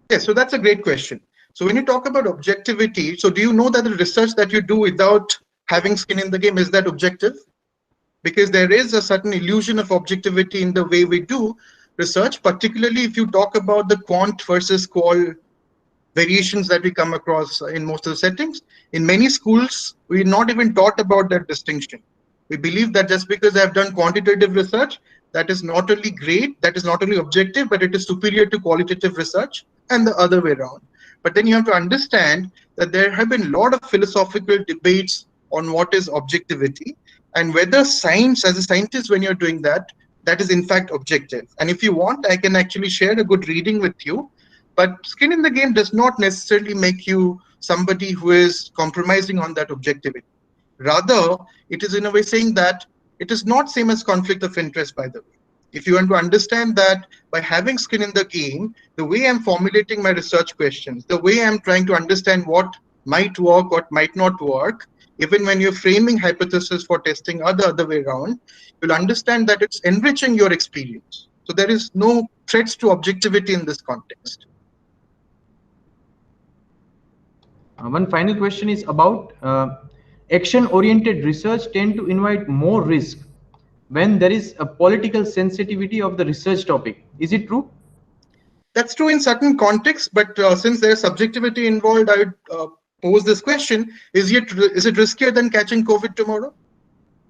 Yes, so that's a great question. So when you talk about objectivity, so do you know that the research that you do without having skin in the game, is that objective? Because there is a certain illusion of objectivity in the way we do research, particularly if you talk about the quant versus qual variations that we come across in most of the settings. In many schools, we're not even taught about that distinction. We believe that just because I've done quantitative research, that is not only great, that is not only objective, but it is superior to qualitative research, and the other way around. But then you have to understand that there have been a lot of philosophical debates on what is objectivity, and whether science, as a scientist, when you're doing that, that is in fact objective. And if you want, I can actually share a good reading with you. But skin in the game does not necessarily make you somebody who is compromising on that objectivity. Rather, it is in a way saying that it is not same as conflict of interest, by the way. If you want to understand that by having skin in the game, the way I'm formulating my research questions, the way I'm trying to understand what might work, what might not work, even when you're framing hypothesis for testing other way around, you'll understand that it's enriching your experience. So there is no threats to objectivity in this context. One final question is about action-oriented research tend to invite more risk when there is a political sensitivity of the research topic. Is it true? That's true in certain contexts, but since there's subjectivity involved, I would pose this question: is it riskier than catching COVID tomorrow?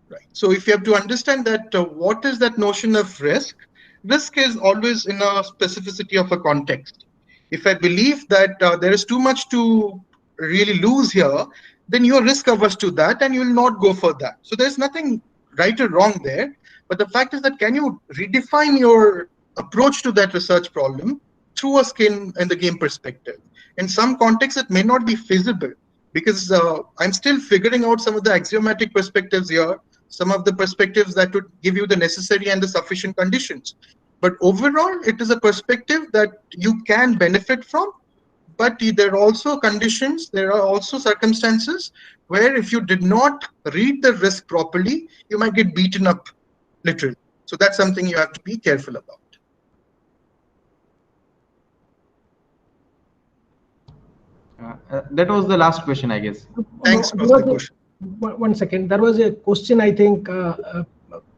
Right. So if you have to understand that, what is that notion of risk? Risk is always in a specificity of a context. If I believe that there is too much to really lose here, then you're risk averse to that and you will not go for that. So there's nothing right or wrong there. But the fact is that, can you redefine your approach to that research problem through a skin in the game perspective? In some contexts, it may not be feasible, because I'm still figuring out some of the axiomatic perspectives here, some of the perspectives that would give you the necessary and the sufficient conditions. But overall, it is a perspective that you can benefit from. But there are also conditions, there are also circumstances where if you did not read the risk properly, you might get beaten up, literally. So that's something you have to be careful about. That was the last question, I guess. Thanks, No, Mr. Kush. one second. There was a question, I think,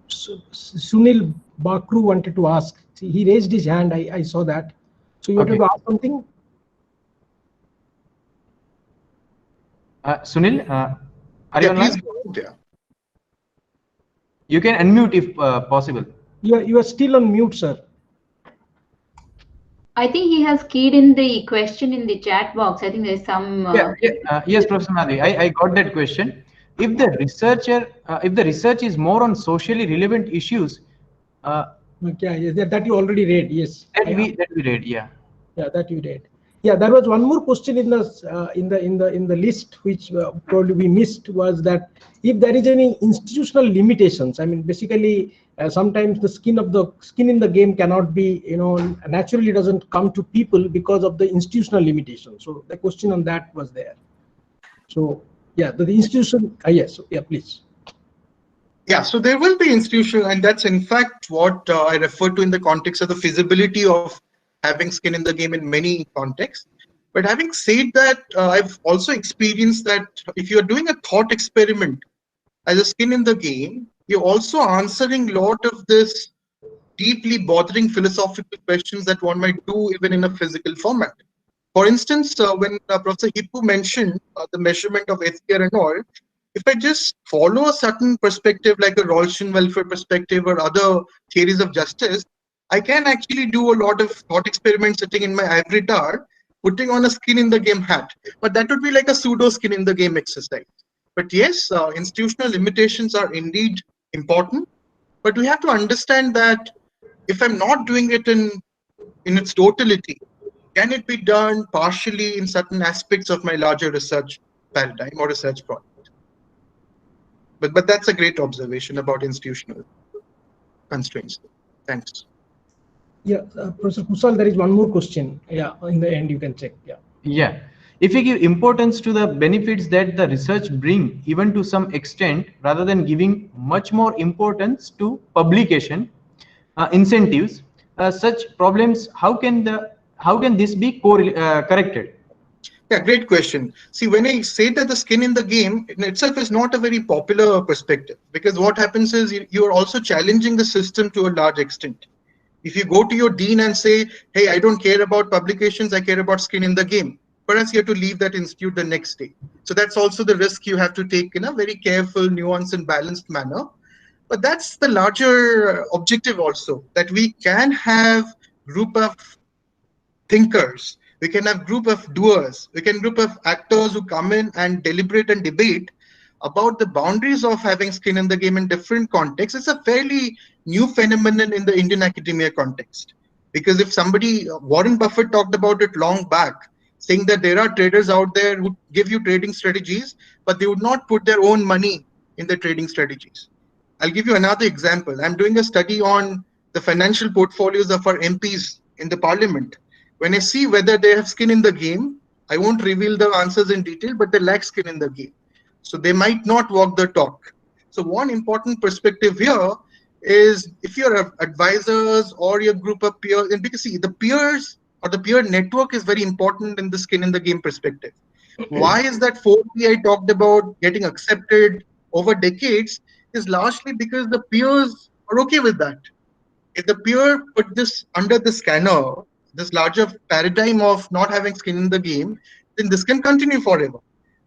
Sunil Bakru wanted to ask. See, he raised his hand. I saw that. So you wanted to ask something? Sunil, are you online? Please go ahead, yeah. You can unmute if possible. You are still on mute, sir. I think he has keyed in the question in the chat box. I think there's some. Yes, Professor Madhi, I got that question. If the research is more on socially relevant issues, Okay, that you already read. Yes, that we read, yeah. Yeah, that you read. Yeah, there was one more question in the list which probably we missed, was that if there is any institutional limitations. I mean, basically, sometimes the skin in the game cannot be, naturally doesn't come to people because of the institutional limitations. So the question on that was there. So yeah, the institution. Yes, yeah, please. Yeah, so there will be institutional, and that's in fact what I refer to in the context of the feasibility of having skin in the game in many contexts. But having said that, I've also experienced that if you're doing a thought experiment as a skin in the game, you're also answering a lot of this deeply bothering philosophical questions that one might do even in a physical format. For instance, when Professor Hippu mentioned the measurement of HDR and all, if I just follow a certain perspective like a Rawlsian welfare perspective or other theories of justice, I can actually do a lot of thought experiments sitting in my ivory tower, putting on a skin in the game hat. But that would be like a pseudo skin in the game exercise. But yes, institutional limitations are indeed important. But we have to understand that if I'm not doing it in its totality, can it be done partially in certain aspects of my larger research paradigm or research project? But that's a great observation about institutional constraints. Thanks. Yeah, Professor Kusal, there is one more question. Yeah, in the end you can check. Yeah. Yeah. If we give importance to the benefits that the research bring, even to some extent, rather than giving much more importance to publication incentives, such problems, how can this be corrected? Yeah, great question. See, when I say that the skin in the game in itself is not a very popular perspective, because what happens is you are also challenging the system to a large extent. If you go to your dean and say, hey, I don't care about publications, I care about skin in the game, perhaps you have to leave that institute the next day. So that's also the risk you have to take in a very careful, nuanced, and balanced manner. But that's the larger objective also, that we can have group of thinkers, we can have group of doers, we can group of actors who come in and deliberate and debate about the boundaries of having skin in the game in different contexts. It's a fairly new phenomenon in the Indian academia context. Because if somebody, Warren Buffett talked about it long back, saying that there are traders out there who give you trading strategies, but they would not put their own money in the trading strategies. I'll give you another example. I'm doing a study on the financial portfolios of our MPs in the parliament. When I see whether they have skin in the game, I won't reveal the answers in detail, but they lack skin in the game. So they might not walk the talk. So one important perspective here is if you're advisors or your group of peers, and because see, the peers or the peer network is very important in the skin in the game perspective. Why is that 4P I talked about getting accepted over decades is largely because the peers are okay with that. If the peer put this under the scanner, this larger paradigm of not having skin in the game, then this can continue forever.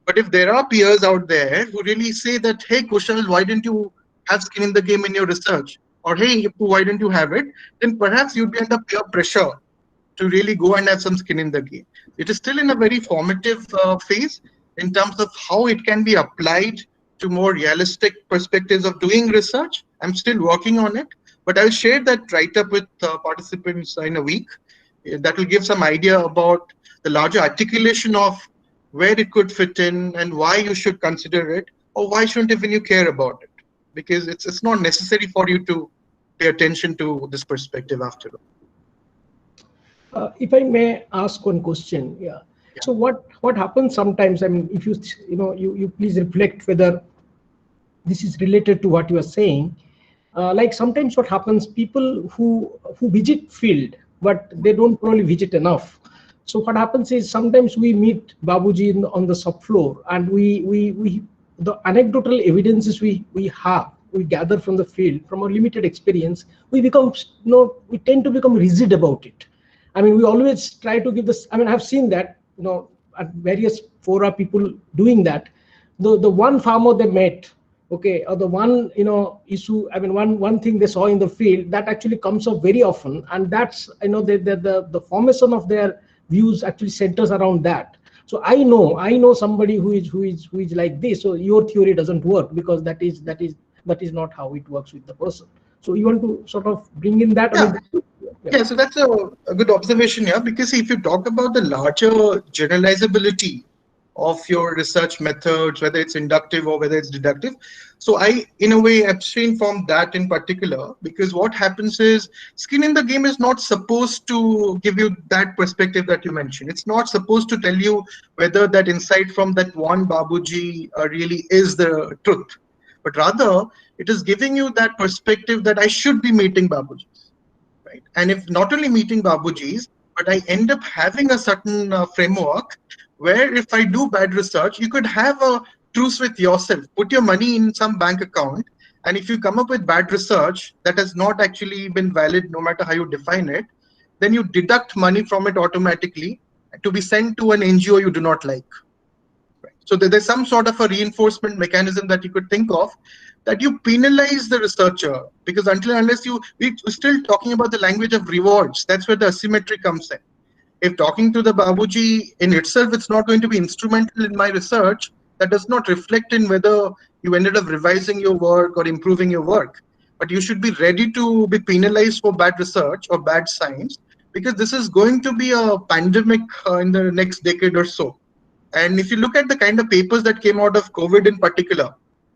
But if there are peers out there who really say that, hey, Kushal, why didn't you have skin in the game in your research? Or hey, Hippu, why didn't you have it? Then perhaps you'd be under peer pressure to really go and have some skin in the game. It is still in a very formative phase in terms of how it can be applied to more realistic perspectives of doing research. I'm still working on it, but I'll share that write-up with participants in a week. That will give some idea about the larger articulation of where it could fit in and why you should consider it, or why shouldn't even you care about it, because it's not necessary for you to pay attention to this perspective after all. If I may ask one question, yeah. So what happens sometimes? I mean, if you please reflect whether this is related to what you are saying. Like sometimes what happens, people who visit field, but they don't probably visit enough. So what happens is sometimes we meet Babuji on the subfloor, and we the anecdotal evidences we gather from the field, from our limited experience, we tend to become rigid about it. I mean, we always try to give this. I mean, I've seen that, at various fora, people doing that. The one farmer they met, okay, or the one, issue, I mean, one thing they saw in the field, that actually comes up very often, and that's, the formation of their views actually centers around that. So I know somebody who is like this. So your theory doesn't work because that is not how it works with the person. So you want to sort of bring in that? Yeah. Yeah, so that's a good observation here, because if you talk about the larger generalizability of your research methods, whether it's inductive or whether it's deductive. So I, in a way, abstain from that in particular, because what happens is skin in the game is not supposed to give you that perspective that you mentioned. It's not supposed to tell you whether that insight from that one Babuji really is the truth, but rather it is giving you that perspective that I should be meeting Babujis, right? And if not only meeting Babujis, but I end up having a certain framework where if I do bad research, you could have a truce with yourself, put your money in some bank account, and if you come up with bad research that has not actually been valid, no matter how you define it, then you deduct money from it automatically to be sent to an NGO you do not like. Right? So there's some sort of a reinforcement mechanism that you could think of, that you penalize the researcher, because until and unless we're still talking about the language of rewards. That's where the asymmetry comes in. If talking to the Babuji in itself, it's not going to be instrumental in my research, that does not reflect in whether you ended up revising your work or improving your work. But you should be ready to be penalized for bad research or bad science, because this is going to be a pandemic in the next decade or so. And if you look at the kind of papers that came out of COVID in particular,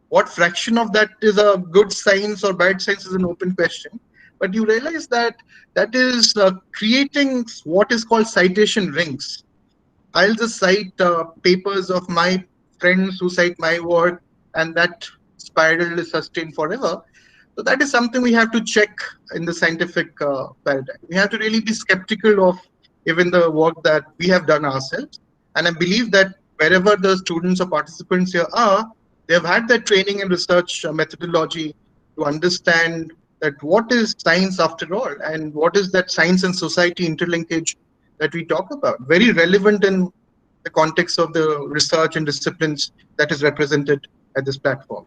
what fraction of that is a good science or bad science is an open question. But you realize that that is creating what is called citation rings. I'll just cite papers of my friends who cite my work, and that spiral is sustained forever. So that is something we have to check in the scientific paradigm. We have to really be skeptical of even the work that we have done ourselves. And I believe that wherever the students or participants here are, they have had that training in research methodology to understand that what is science after all, and what is that science and society interlinkage that we talk about. Very relevant in the context of the research and disciplines that is represented at this platform.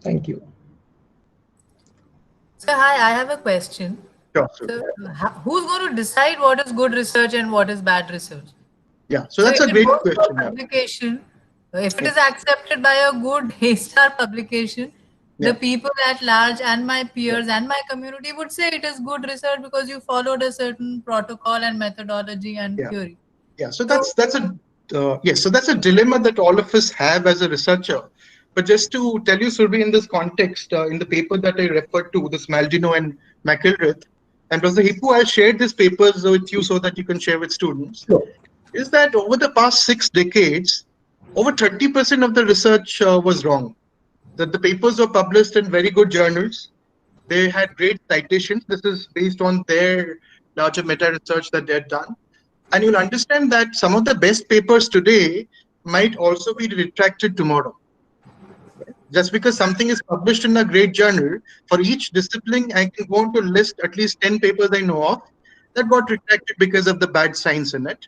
Thank you. So hi, I have a question. Sure. So who's going to decide what is good research and what is bad research? Yeah, so that's a great question. Publication, if it is accepted by a good A-star publication, the people at large and my peers and my community would say it is good research because you followed a certain protocol and methodology and theory. Yeah, so that's a yes, so that's a dilemma that all of us have as a researcher. But just to tell you, Surbi, in this context, in the paper that I referred to, this Maldino and McIlrath, and Professor Hippu, I shared these papers with you so that you can share with students. Sure. Is that over the past 6 decades, over 30% of the research was wrong. That the papers were published in very good journals. They had great citations. This is based on their larger meta-research that they had done. And you'll understand that some of the best papers today might also be retracted tomorrow. Just because something is published in a great journal, for each discipline, I can go on to list at least 10 papers I know of that got retracted because of the bad science in it.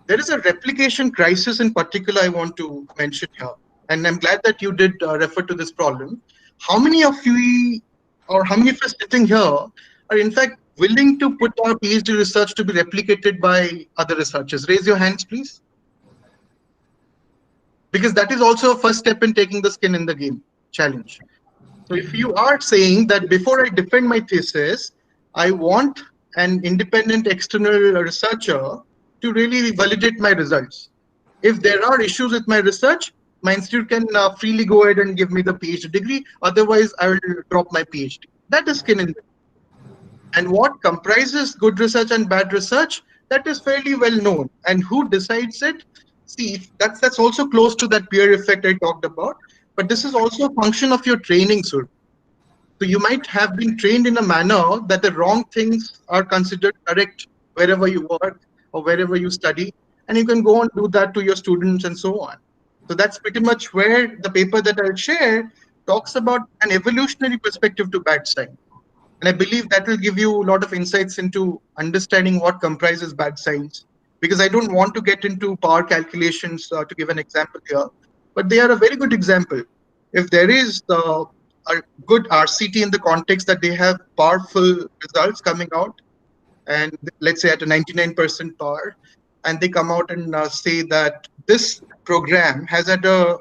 There is a replication crisis in particular I want to mention here. And I'm glad that you did refer to this problem. How many of you, or how many of us sitting here, are in fact willing to put our PhD research to be replicated by other researchers? Raise your hands, please. Because that is also a first step in taking the skin in the game challenge. So if you are saying that before I defend my thesis, I want an independent external researcher to really validate my results. If there are issues with my research, my institute can freely go ahead and give me the PhD degree. Otherwise, I will drop my PhD. That is skin in the game. And what comprises good research and bad research, that is fairly well known. And who decides it? See, that's also close to that peer effect I talked about. But this is also a function of your training, sir. So you might have been trained in a manner that the wrong things are considered correct wherever you work or wherever you study. And you can go and do that to your students and so on. So that's pretty much where the paper that I'll share talks about an evolutionary perspective to bad science. And I believe that will give you a lot of insights into understanding what comprises bad science. Because I don't want to get into power calculations to give an example here, but they are a very good example. If there is a good RCT in the context that they have powerful results coming out, and let's say at a 99% power, and they come out and say that this program has had a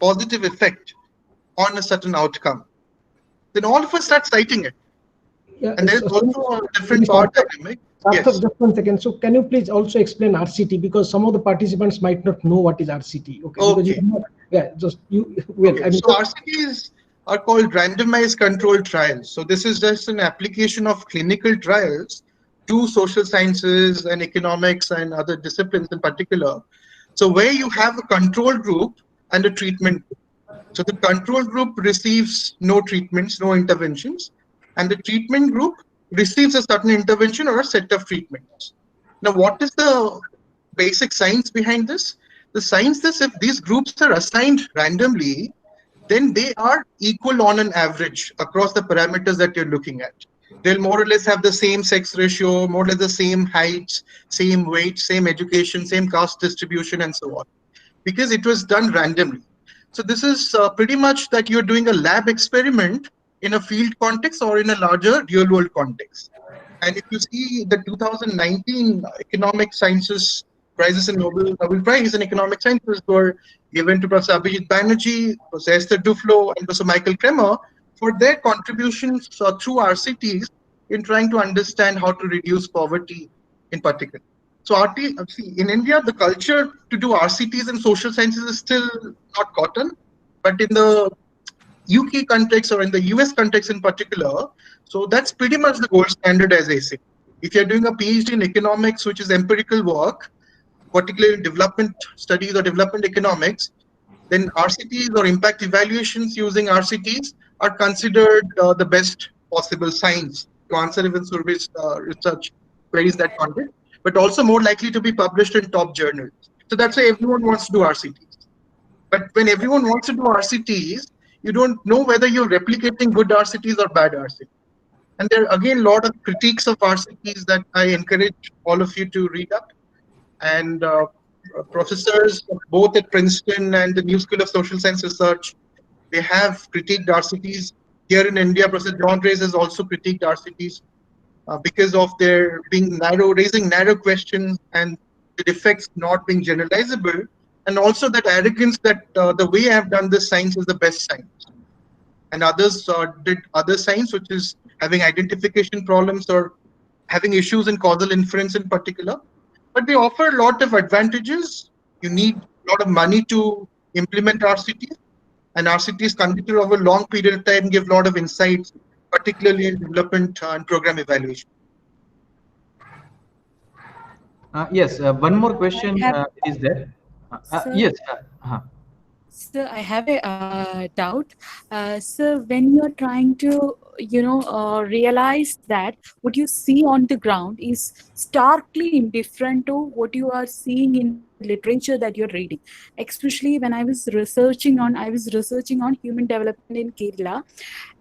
positive effect on a certain outcome, then all of us start citing it. Yeah, and there's also a different power dynamic. Sarthak, just 1 second. So can you please also explain RCT, because some of the participants might not know what is RCT. Okay. Because you not, yeah, just you. Well, Okay. So RCTs are called randomized controlled trials. So this is just an application of clinical trials to social sciences and economics and other disciplines in particular. So where you have a control group and a treatment. So the control group receives no treatments, no interventions, and the treatment group receives a certain intervention or a set of treatments. Now, what is the basic science behind this? The science is if these groups are assigned randomly, then they are equal on an average across the parameters that you're looking at. They'll more or less have the same sex ratio, more or less the same heights, same weight, same education, same caste distribution, and so on, because it was done randomly. So this is pretty much that you're doing a lab experiment in a field context or in a larger real world context. And if you see the 2019 Economic Sciences Prizes and Nobel Prize in Economic Sciences were given to Professor Abhijit Banerjee, Professor Esther Duflo, and Professor Michael Kremer for their contributions through RCTs in trying to understand how to reduce poverty in particular. So see, in India, the culture to do RCTs in social sciences is still not cotton, but in the UK context or in the US context in particular, so that's pretty much the gold standard, as I say. If you're doing a PhD in economics, which is empirical work, particularly in development studies or development economics, then RCTs or impact evaluations using RCTs are considered the best possible science to answer even Survey's research queries that content, but also more likely to be published in top journals. So that's why everyone wants to do RCTs. But when everyone wants to do RCTs, you don't know whether you're replicating good RCTs or bad RCTs. And there are again a lot of critiques of RCTs that I encourage all of you to read up. And professors both at Princeton and the New School of Social Science Research, they have critiqued RCTs. Here in India, Professor John Race has also critiqued RCTs because of their being narrow, raising narrow questions and the defects not being generalizable. And also that arrogance that the way I've done this science is the best science. And others did other science, which is having identification problems or having issues in causal inference in particular. But they offer a lot of advantages. You need a lot of money to implement RCTs. And RCTs conducted over a long period of time give a lot of insights, particularly in development and program evaluation. Yes, one more question is there. Yes. Sir, I have a doubt. Sir, when you're trying to, realize that what you see on the ground is starkly indifferent to what you are seeing in the literature that you're reading. Especially when I was researching on human development in Kerala,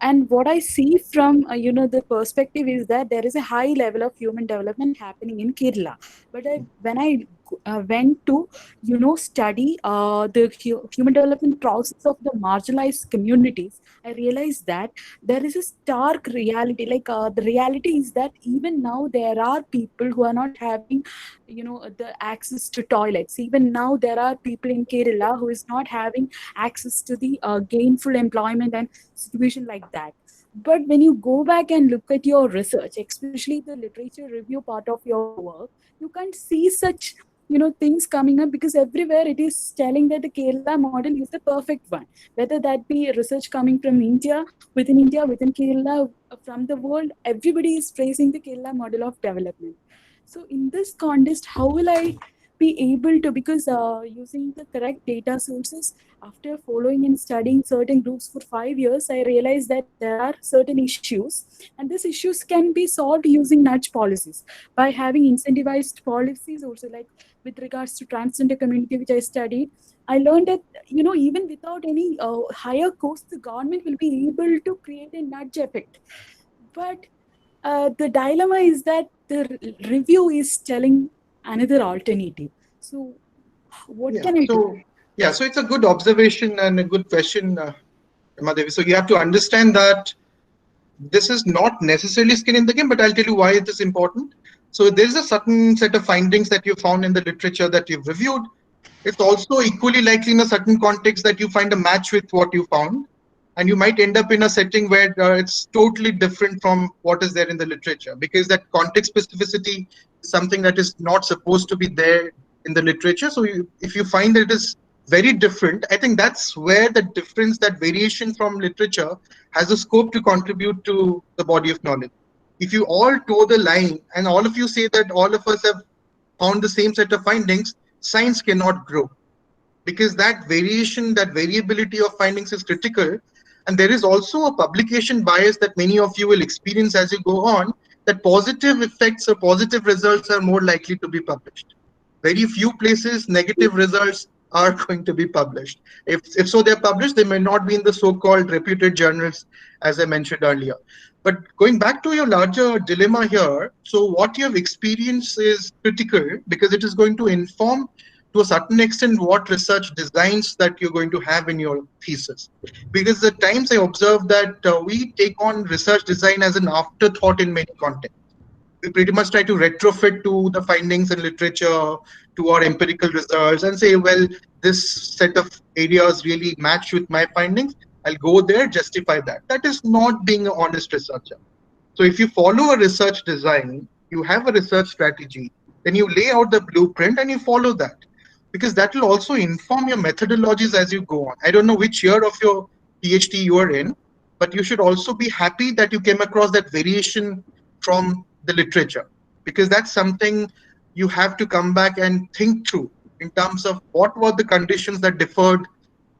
and what I see from the perspective is that there is a high level of human development happening in Kerala. But when I went to study the human development process of the marginalized communities, I realized that there is a stark reality. Like the reality is that even now there are people who are not having the access to toilets. Even now there are people in Kerala who is not having access to the gainful employment and situation like that. But when you go back and look at your research, especially the literature review part of your work, you can't see such things coming up, because everywhere it is telling that the Kerala model is the perfect one, whether that be research coming from India, within Kerala, from the world. Everybody is praising the Kerala model of development. So in this context, how will I be able to, because using the correct data sources, after following and studying certain groups for 5 years, I realized that there are certain issues, and these issues can be solved using nudge policies, by having incentivized policies also. Like with regards to transgender community, which I studied, I learned that even without any higher cost, the government will be able to create a nudge effect. But the dilemma is that the review is telling another alternative. So what can I do? Yeah, so it's a good observation and a good question, Madevi. So you have to understand that this is not necessarily skin in the game, but I'll tell you why it is important. So there's a certain set of findings that you found in the literature that you've reviewed. It's also equally likely in a certain context that you find a match with what you found. and you might end up in a setting where it's totally different from what is there in the literature, because that context specificity is something that is not supposed to be there in the literature. So if you find that it is very different, I think that's where the difference, that variation from literature, has a scope to contribute to the body of knowledge. If you all toe the line and all of you say that all of us have found the same set of findings, science cannot grow, because that variation, that variability of findings is critical. And there is also a publication bias that many of you will experience as you go on, that positive effects or positive results are more likely to be published. Very few places negative results are going to be published. If so, they're published, they may not be in the so-called reputed journals, as I mentioned earlier. But going back to your larger dilemma here, so what you have experienced is critical, because it is going to inform to a certain extent what research designs that you're going to have in your thesis. Because at times I observe that we take on research design as an afterthought in many contexts. We pretty much try to retrofit to the findings in literature, to our empirical results, and say, well, this set of areas really match with my findings. I'll go there, justify that. That is not being an honest researcher. So if you follow a research design, you have a research strategy, then you lay out the blueprint and you follow that, because that will also inform your methodologies as you go on. I don't know which year of your PhD you are in, but you should also be happy that you came across that variation from the literature, because that's something you have to come back and think through in terms of what were the conditions that differed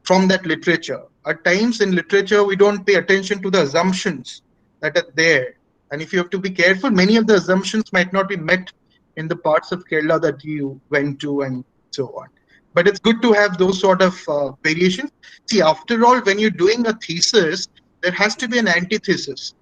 from that literature. At times in literature, we don't pay attention to the assumptions that are there. And if you have to be careful, many of the assumptions might not be met in the parts of Kerala that you went to and so on. But it's good to have those sort of variations. See, after all, when you're doing a thesis, there has to be an antithesis,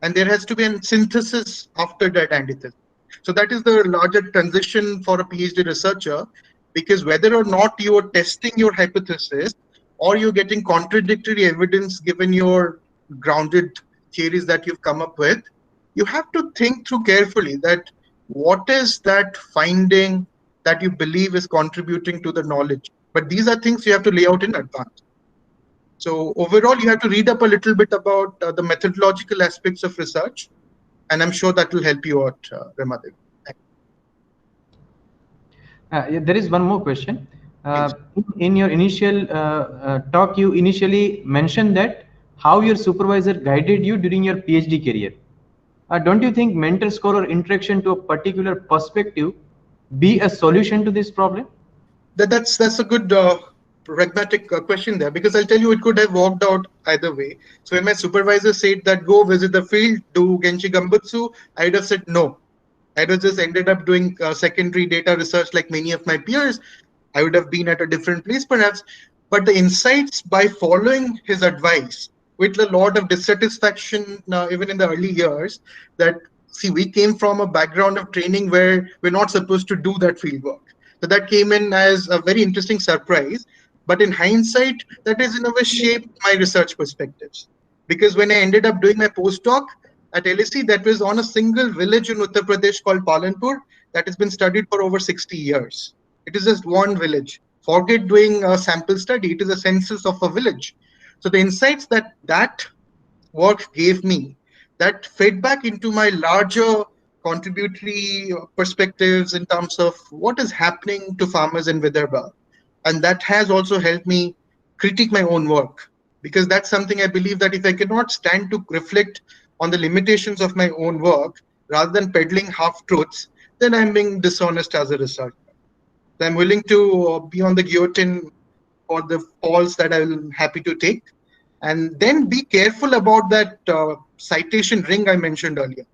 and there has to be a synthesis after that antithesis. So that is the larger transition for a PhD researcher, because whether or not you are testing your hypothesis or you're getting contradictory evidence given your grounded theories that you've come up with, you have to think through carefully that what is that finding that you believe is contributing to the knowledge. But these are things you have to lay out in advance. So overall, you have to read up a little bit about the methodological aspects of research, and I'm sure that will help you out, Ramadev. There is one more question. In your initial talk, you initially mentioned that how your supervisor guided you during your PhD career. Don't you think mentor-scholar interaction to a particular perspective be a solution to this problem? That's a good pragmatic question there, because I'll tell you, it could have worked out either way. So when my supervisor said that go visit the field, do Genchi Gambutsu, I would have said no. I would have just ended up doing secondary data research like many of my peers. I would have been at a different place perhaps. But the insights, by following his advice with a lot of dissatisfaction, even in the early years, that see, we came from a background of training where we're not supposed to do that field work. So that came in as a very interesting surprise. But in hindsight, that has in a way shaped my research perspectives. Because when I ended up doing my postdoc at LSE, that was on a single village in Uttar Pradesh called Palanpur that has been studied for over 60 years. It is just one village. Forget doing a sample study. It is a census of a village. So the insights that work gave me, that fed back into my larger contributory perspectives in terms of what is happening to farmers in Vidarbha. And that has also helped me critique my own work, because that's something I believe that if I cannot stand to reflect on the limitations of my own work rather than peddling half-truths, then I'm being dishonest as a researcher. So I'm willing to be on the guillotine for the falls that I'm happy to take. And then be careful about that citation ring I mentioned earlier.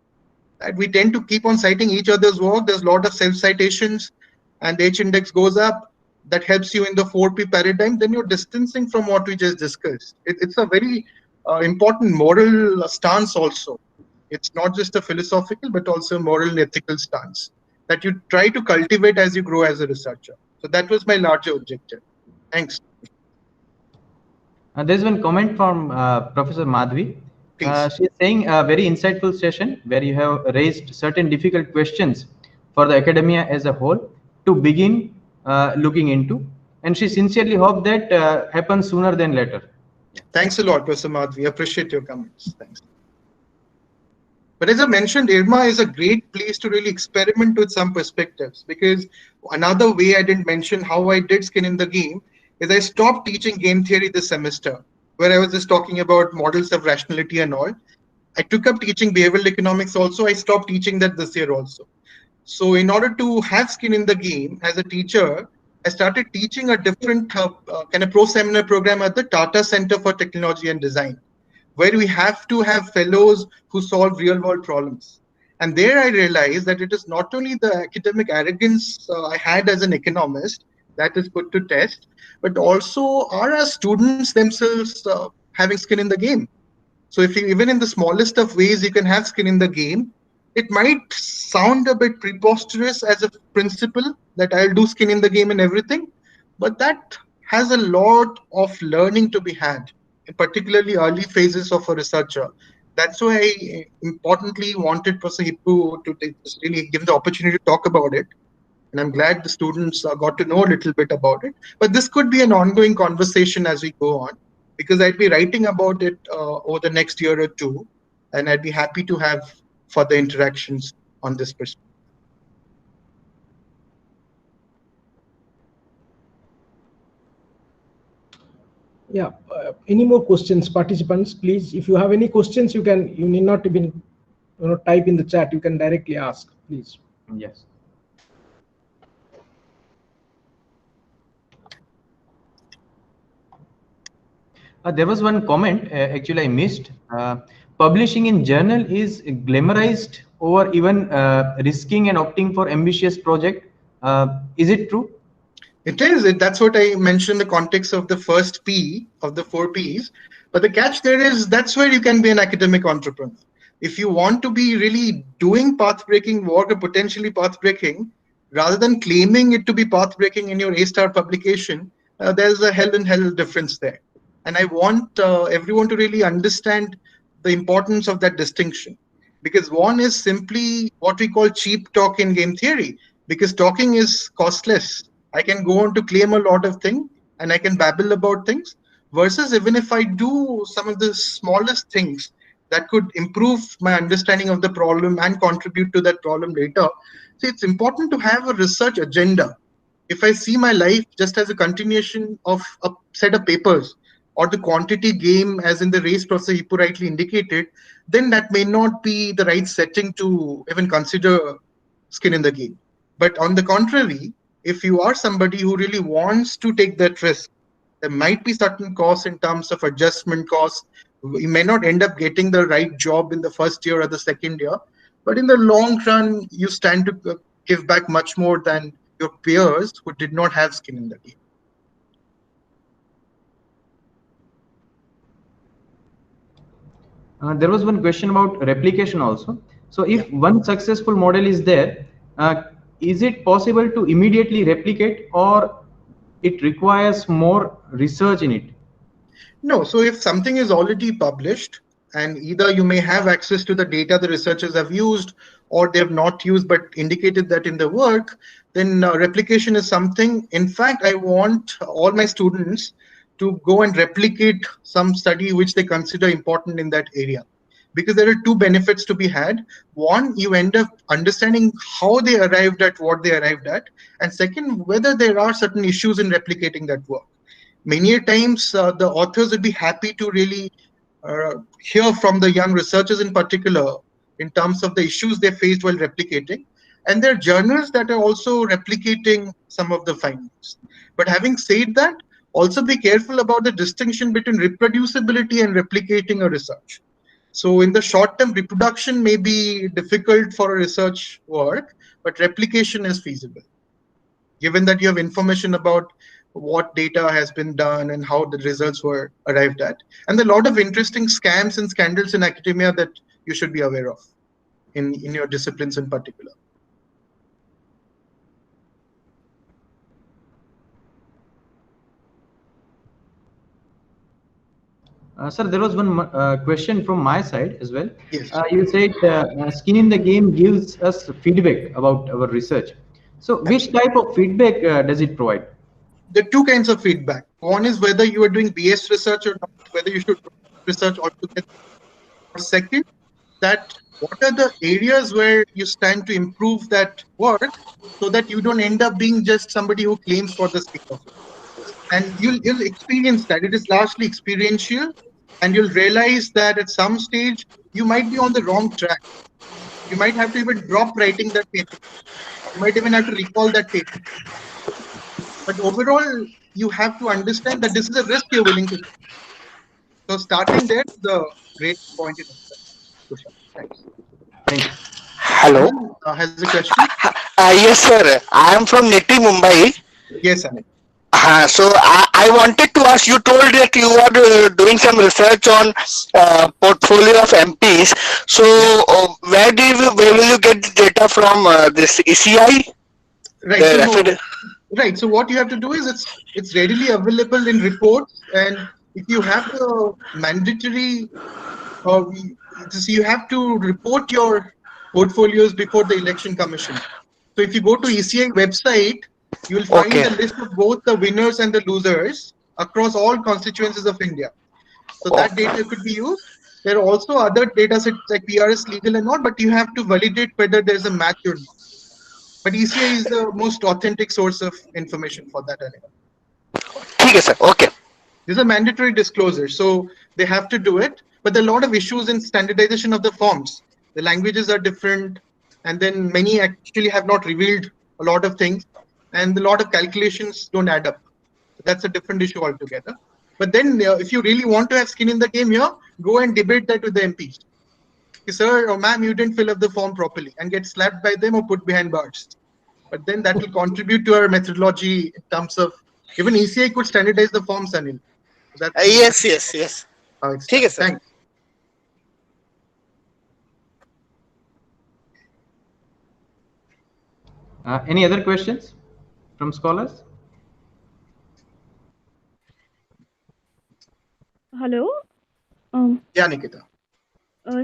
That we tend to keep on citing each other's work. There's a lot of self-citations, and the H-index goes up. That helps you in the 4P paradigm. Then you're distancing from what we just discussed. It's a very important moral stance also. It's not just a philosophical, but also a moral and ethical stance that you try to cultivate as you grow as a researcher. So that was my larger objective. Thanks. There's one comment from Professor Madhvi. She's saying a very insightful session where you have raised certain difficult questions for the academia as a whole to begin looking into. And she sincerely hopes that happens sooner than later. Thanks a lot, Professor Madhvi. Appreciate your comments. Thanks. But as I mentioned, IRMA is a great place to really experiment with some perspectives, because another way I didn't mention how I did skin in the game is I stopped teaching game theory this semester, where I was just talking about models of rationality and all. I took up teaching behavioral economics also. I stopped teaching that this year also. So in order to have skin in the game as a teacher, I started teaching a different kind of pro-seminar program at the Tata Center for Technology and Design, where we have to have fellows who solve real-world problems. And there I realized that it is not only the academic arrogance I had as an economist that is put to test, but also are our students themselves having skin in the game. So if you, even in the smallest of ways, you can have skin in the game. It might sound a bit preposterous as a principle that I'll do skin in the game and everything, but that has a lot of learning to be had, in particularly early phases of a researcher. That's why I importantly wanted Professor Hippu to really give the opportunity to talk about it. And I'm glad the students got to know a little bit about it. But this could be an ongoing conversation as we go on, because I'd be writing about it over the next year or two, and I'd be happy to have further interactions on this perspective. Yeah. Any more questions, participants? Please, if you have any questions, you need not even type in the chat. You can directly ask, please. Yes. There was one comment, actually I missed. Publishing in journal is glamorized over even risking and opting for ambitious project. Is it true? It is. That's what I mentioned in the context of the first P of the 4 Ps. But the catch there is that's where you can be an academic entrepreneur. If you want to be really doing path-breaking work or potentially path-breaking, rather than claiming it to be path-breaking in your A-star publication, there's a hell and hell difference there. And I want everyone to really understand the importance of that distinction. Because one is simply what we call cheap talk in game theory, because talking is costless. I can go on to claim a lot of things and I can babble about things, versus even if I do some of the smallest things that could improve my understanding of the problem and contribute to that problem later. So it's important to have a research agenda. If I see my life just as a continuation of a set of papers or the quantity game as in the race Professor Hippu rightly indicated, then that may not be the right setting to even consider skin in the game. But on the contrary, if you are somebody who really wants to take that risk, there might be certain costs in terms of adjustment costs. You may not end up getting the right job in the first year or the second year, but in the long run, you stand to give back much more than your peers who did not have skin in the game. There was one question about replication also. So if one successful model is there, is it possible to immediately replicate, or it requires more research in it? No, so if something is already published, and either you may have access to the data the researchers have used, or they have not used but indicated that in the work, then replication is something. In fact, I want all my students to go and replicate some study which they consider important in that area, because there are two benefits to be had. One, you end up understanding how they arrived at what they arrived at, and second, whether there are certain issues in replicating that work. Many times the authors would be happy to really hear from the young researchers in particular in terms of the issues they faced while replicating. And there are journals that are also replicating some of the findings. But having said that, also be careful about the distinction between reproducibility and replicating a research. So in the short term, reproduction may be difficult for a research work, but replication is feasible, given that you have information about what data has been done and how the results were arrived at. And there are a lot of interesting scams and scandals in academia that you should be aware of in your disciplines in particular. Sir, there was one question from my side as well. Yes. You said skin in the game gives us feedback about our research. So which type of feedback does it provide? there are two kinds of feedback. One is whether you are doing BS research or not, whether you should do research altogether. Or second, that what are the areas where you stand to improve that work so that you don't end up being just somebody who claims for the sake of it. And you'll experience that. It is largely experiential, and you'll realize that at some stage you might be on the wrong track. You might have to even drop writing that paper. You might even have to recall that paper. But overall, you have to understand that this is a risk you're willing to take. So starting there is a great point in itself. Kushal, thanks. Thank you. Hello. Anil has a question. Yes, sir. I am from Niti, Mumbai. Yes, Anil. So I wanted to ask. You told that you are doing some research on portfolio of MPs. So where will you get the data from? This ECI? Right. The So affid- right. So what you have to do is it's readily available in reports, and if you have the mandatory, so you have to report your portfolios before the election commission. So if you go to ECI website, you will find Okay. the list of both the winners and the losers across all constituencies of India. So that Okay. data could be used. There are also other data sets like PRS legal and all, but you have to validate whether there's a match or not. But ECI is the most authentic source of information for that anyway. ठीक है sir. Okay. These are mandatory disclosures, so they have to do it. But there are a lot of issues in standardization of the forms. The languages are different, and then many actually have not revealed a lot of things, and a lot of calculations don't add up. So that's a different issue altogether. But then, if you really want to have skin in the game here, go and debate that with the MPs. Sir or ma'am, you didn't fill up the form properly, and get slapped by them or put behind bars. But then that will contribute to our methodology in terms of even ECI could standardize the forms, Anil. That's Yes. how it's ठीक done. है sir. Thanks. Any other questions from scholars? Hello. Um, Yeah, Nikita.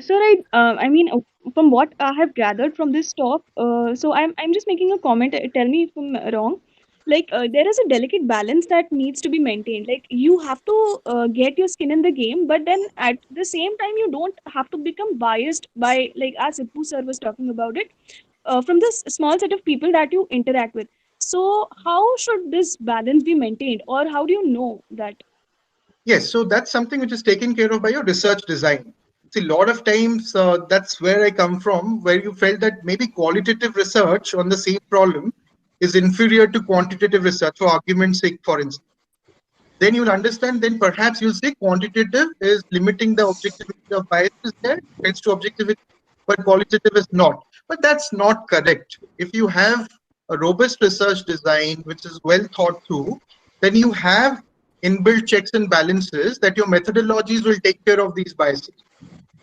Sir, I mean, from what I have gathered from this talk, so I'm just making a comment. Tell me if I'm wrong. Like, there is a delicate balance that needs to be maintained. Like, you have to get your skin in the game, but then at the same time, you don't have to become biased by, like, as Ippu sir was talking about it, from this small set of people that you interact with. So, how should this balance be maintained, or how do you know that? Yes, so that's something which is taken care of by your research design. See, a lot of times that's where I come from, where you felt that maybe qualitative research on the same problem is inferior to quantitative research, for argument's sake, for instance. Then you'll understand, then perhaps you'll say quantitative is limiting the objectivity of biases there, tends to objectivity, but qualitative is not. But that's not correct. If you have a robust research design, which is well thought through, then you have inbuilt checks and balances that your methodologies will take care of these biases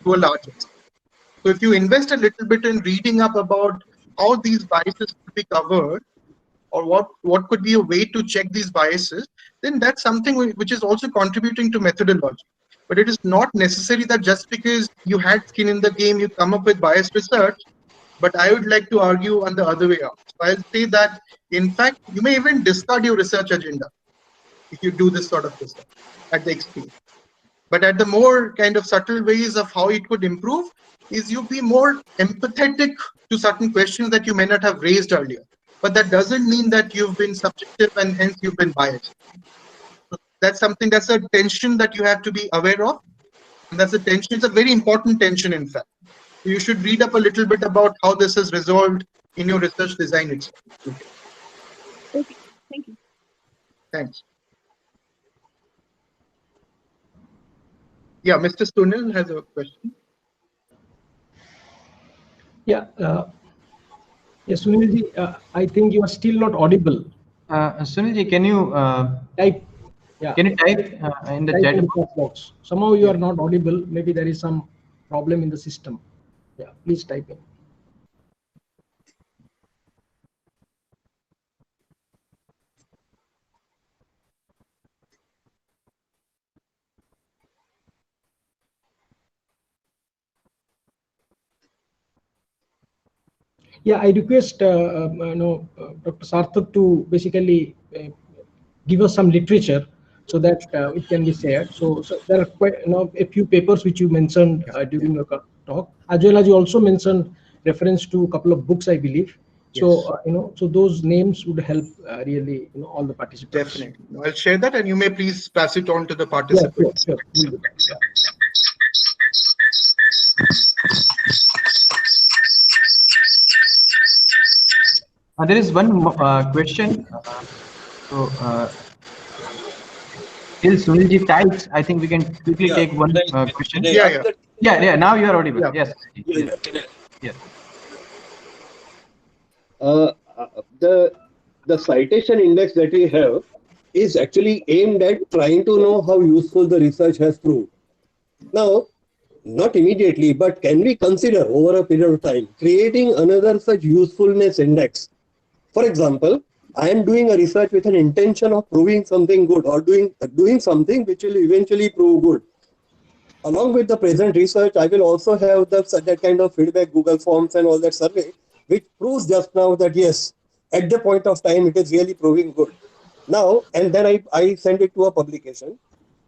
to a large extent. So if you invest a little bit in reading up about how these biases could be covered, or what could be a way to check these biases, then that's something which is also contributing to methodology. But it is not necessary that just because you had skin in the game, you come up with biased research. But I would like to argue on the other way out. So I'll say that, in fact, you may even discard your research agenda if you do this sort of research at the extreme. But at the more kind of subtle ways of how it could improve is you be more empathetic to certain questions that you may not have raised earlier. But that doesn't mean that you've been subjective and hence you've been biased. So that's something, that's a tension that you have to be aware of. And that's a tension, it's a very important tension, in fact. You should read up a little bit about how this is resolved in your research design itself. Okay, thank you. Thanks. Yeah, Mr. Sunil has a question. Yeah, yes, Sunilji, I think you are still not audible. Sunilji, can you Type. Yeah. can you type in the Type chat in box? chat box. Somehow you Yeah. are not audible. Maybe there is some problem in the system. Yeah, please type in. Yeah, I request Dr. Sarthak to basically give us some literature so that it can be shared. So there are quite a few papers which you mentioned during your talk, as well as you also mentioned reference to a couple of books, I believe. So so those names would help really all the participants. Definitely, I'll share that, and you may please pass it on to the Yeah, participants. sure. We'll do that. Yeah. There is one question. Till Sunilji types, I think we can quickly take one question. Yeah. Now you are audible. Yeah. Yes. Yes. The citation index that we have is actually aimed at trying to know how useful the research has proved. Now, not immediately, but can we consider over a period of time creating another such usefulness index? For example, I am doing a research with an intention of proving something good or doing something which will eventually prove good. Along with the present research, I will also have that kind of feedback, Google Forms and all that survey, which proves just now that yes, at the point of time, it is really proving good. Now, and then I send it to a publication.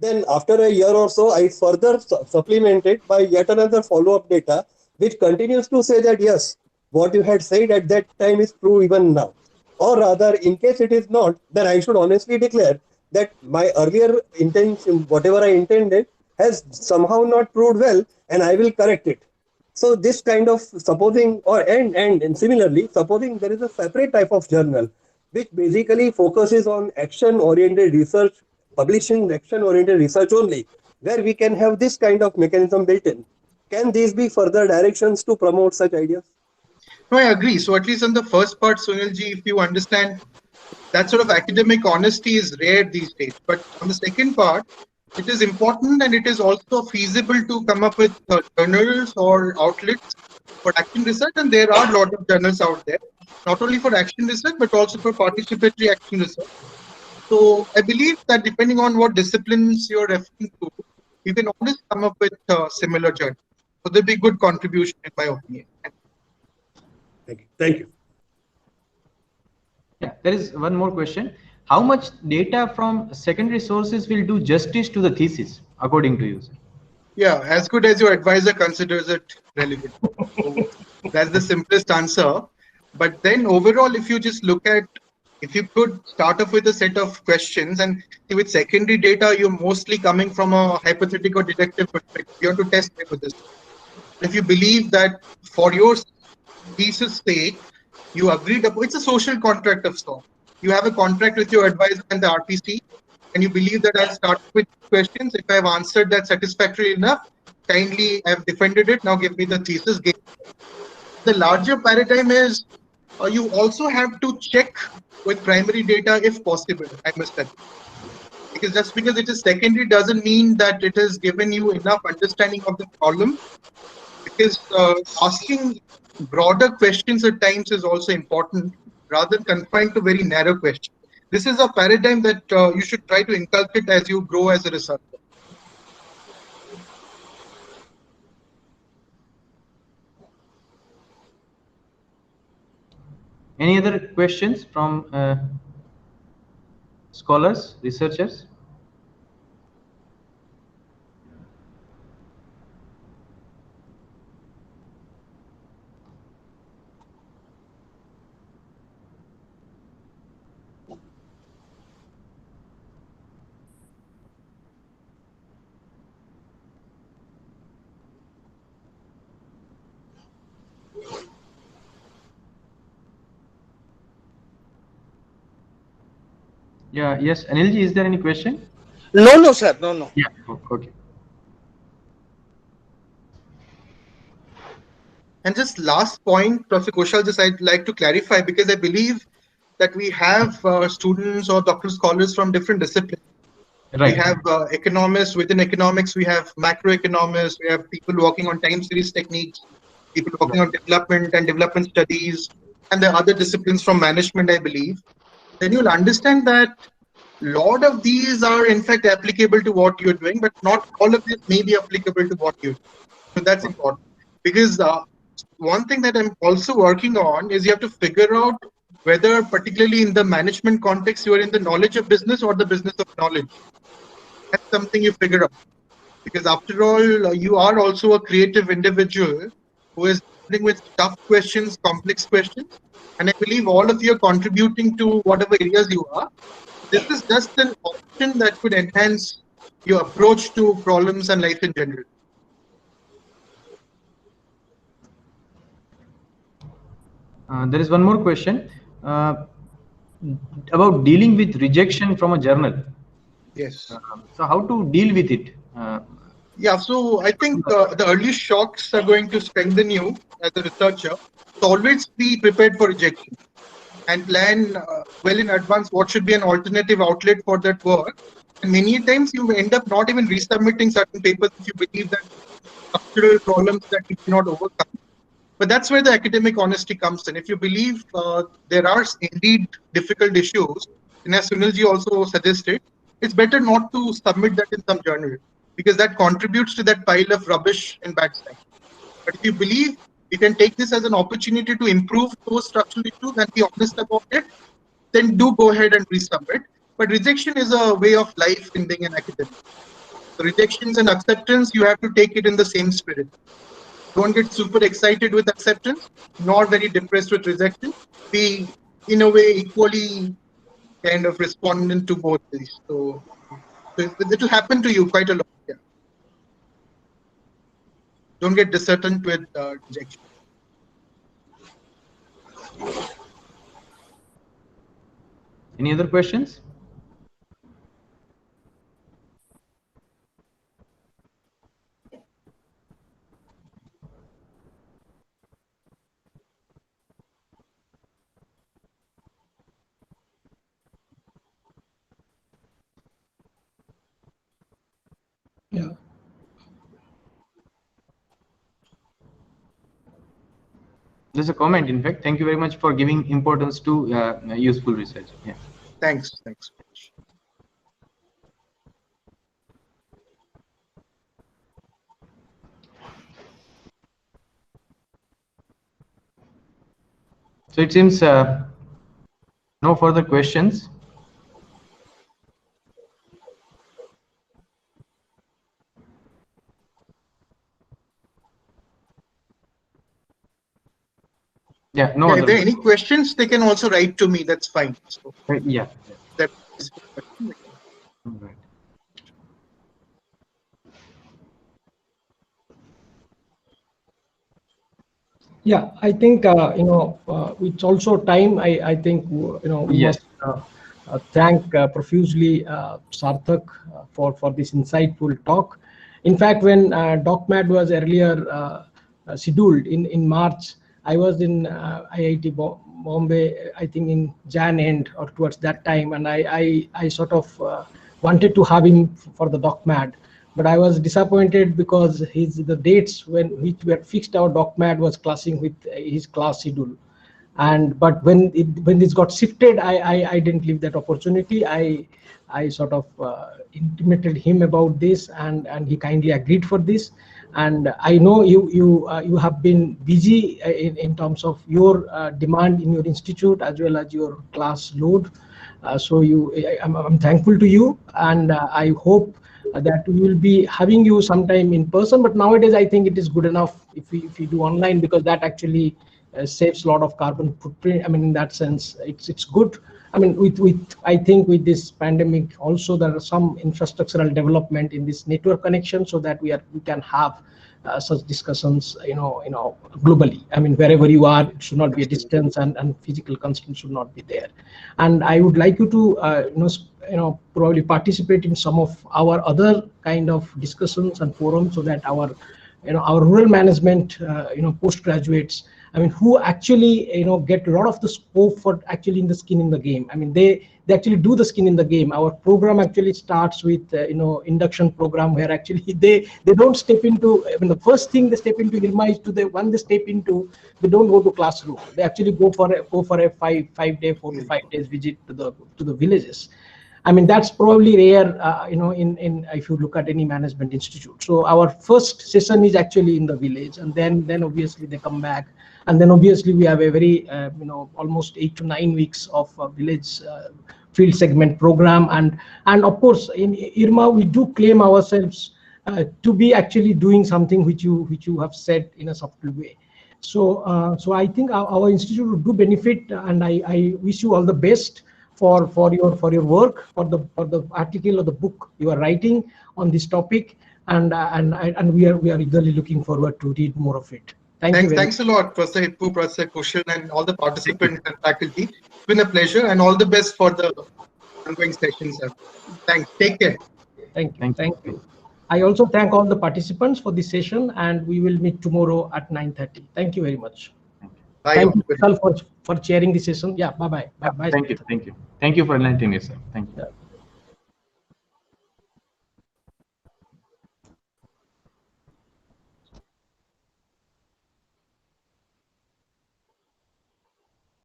Then after a year or so, I further supplement it by yet another follow-up data, which continues to say that yes, what you had said at that time is true even now. Or rather, in case it is not, then I should honestly declare that my earlier intention, whatever I intended, has somehow not proved well, and I will correct it. So this kind of supposing, and similarly, supposing there is a separate type of journal which basically focuses on action-oriented research, publishing action-oriented research only, where we can have this kind of mechanism built in. Can these be further directions to promote such ideas? No, I agree. So at least on the first part, Sunilji, if you understand, that sort of academic honesty is rare these days. But on the second part, it is important and it is also feasible to come up with journals or outlets for action research. And there are a lot of journals out there, not only for action research, but also for participatory action research. So I believe that depending on what disciplines you're referring to, you can always come up with similar journals. So there'll be good contribution in my opinion. Thank you. Yeah, there is one more question. How much data from secondary sources will do justice to the thesis, according to you, sir? Yeah, as good as your advisor considers it relevant. So that's the simplest answer. But then overall, if you just look at, if you could start off with a set of questions, and with secondary data, you're mostly coming from a hypothetical deductive perspective. You want to test hypothesis. If you believe that for your thesis sake, you agreed upon, it's a social contract of sorts. You have a contract with your advisor and the RPC, and you believe that I'll start with questions. If I've answered that satisfactorily enough, kindly I've defended it. Now give me the thesis. The larger paradigm is you also have to check with primary data if possible, I must add. Because just because it is secondary doesn't mean that it has given you enough understanding of the problem. Because asking broader questions at times is also important rather than confined to very narrow questions. This is a paradigm that you should try to inculcate as you grow as a researcher. Any other questions from scholars, researchers? Yeah, yes. Anilji, is there any question? No, sir. No. Yeah, okay. And just last point, Professor Kushal, just I'd like to clarify, because I believe that we have students or doctoral scholars from different disciplines. Right. We have economists. Within economics, we have macroeconomists. We have people working on time series techniques, people working on development and development studies, and the other disciplines from management, I believe. Then you'll understand that a lot of these are in fact applicable to what you're doing, but not all of this may be applicable to what you're doing. So that's important, because one thing that I'm also working on is you have to figure out whether particularly in the management context, you are in the knowledge of business or the business of knowledge. That's something you figure out. Because after all, you are also a creative individual who is dealing with tough questions, complex questions. And I believe all of you are contributing to whatever areas you are. This is just an option that could enhance your approach to problems and life in general. There is one more question about dealing with rejection from a journal. Yes. So how to deal with it? Yeah, so I think the early shocks are going to strengthen you as a researcher. So always be prepared for rejection and plan well in advance what should be an alternative outlet for that work. And many times you end up not even resubmitting certain papers if you believe that structural problems that you cannot overcome. But that's where the academic honesty comes in. If you believe there are indeed difficult issues, and as Sunilji also suggested, it's better not to submit that in some journal because that contributes to that pile of rubbish in bad time. But if you believe you can take this as an opportunity to improve those structural issues and be honest about it, then do go ahead and resubmit. But rejection is a way of life in being an academic. So rejections and acceptance, you have to take it in the same spirit. Don't get super excited with acceptance, nor very depressed with rejection. Be, in a way, equally kind of respondent to both these. So it will happen to you quite a lot. Yeah. Don't get disheartened with rejection. Any other questions? Yeah. There's a comment, in fact. Thank you very much for giving importance to useful research. Yeah. Thanks. So it seems no further questions. Yeah, no. If there are any questions, they can also write to me. That's fine. So, yeah. That Right. Yeah, I think it's also time. I think we Yes. must thank profusely Sarthak for this insightful talk. In fact, when DOCMAD was earlier scheduled in March, I was in IIT Bombay, I think in Jan end or towards that time, and I sort of wanted to have him for the DOCMAD. But I was disappointed because the dates which were fixed our DOCMAD was clashing with his class schedule. But when this got shifted, I didn't leave that opportunity. I sort of intimated him about this, and he kindly agreed for this. And I know you have been busy in terms of your demand in your institute as well as your class load. So I'm thankful to you, and I hope that we will be having you sometime in person. But nowadays, I think it is good enough if we do online, because that actually saves a lot of carbon footprint. I mean, in that sense, it's good. I mean, I think with this pandemic also there are some infrastructural development in this network connection, so that we can have such discussions, globally. I mean, wherever you are, it should not be a distance, and physical constraint should not be there. And I would like you to, probably participate in some of our other kind of discussions and forums, so that our rural management, postgraduates, I mean, who actually, get a lot of the scope for actually in the skin in the game. I mean, they actually do the skin in the game. Our program actually starts with, induction program, where actually they don't step into, I mean, the first thing they step into IRMA is when they step into, they don't go to classroom. They actually go for a 4 to 5 days visit to the villages. I mean, that's probably rare, in if you look at any management institute. So our first session is actually in the village, and then obviously they come back, and then obviously we have a very almost 8 to 9 weeks of village field segment program, and of course in IRMA we do claim ourselves to be actually doing something which you have said in a subtle way. So so I think our institute would do benefit, and I wish you all the best for your work, for the article or the book you are writing on this topic, and we are eagerly looking forward to read more of it. Thanks a lot, Professor Hippu, Professor Kushal, and all the participants and faculty. It's been a pleasure, and all the best for the ongoing sessions. Thanks. Take care. Thank you. I also thank all the participants for this session, and we will meet tomorrow at 9:30. Thank you very much. Bye. Thank you for chairing the session. Yeah, bye-bye. Bye-bye. Thank you for enlightening me, sir. Thank you. Yeah.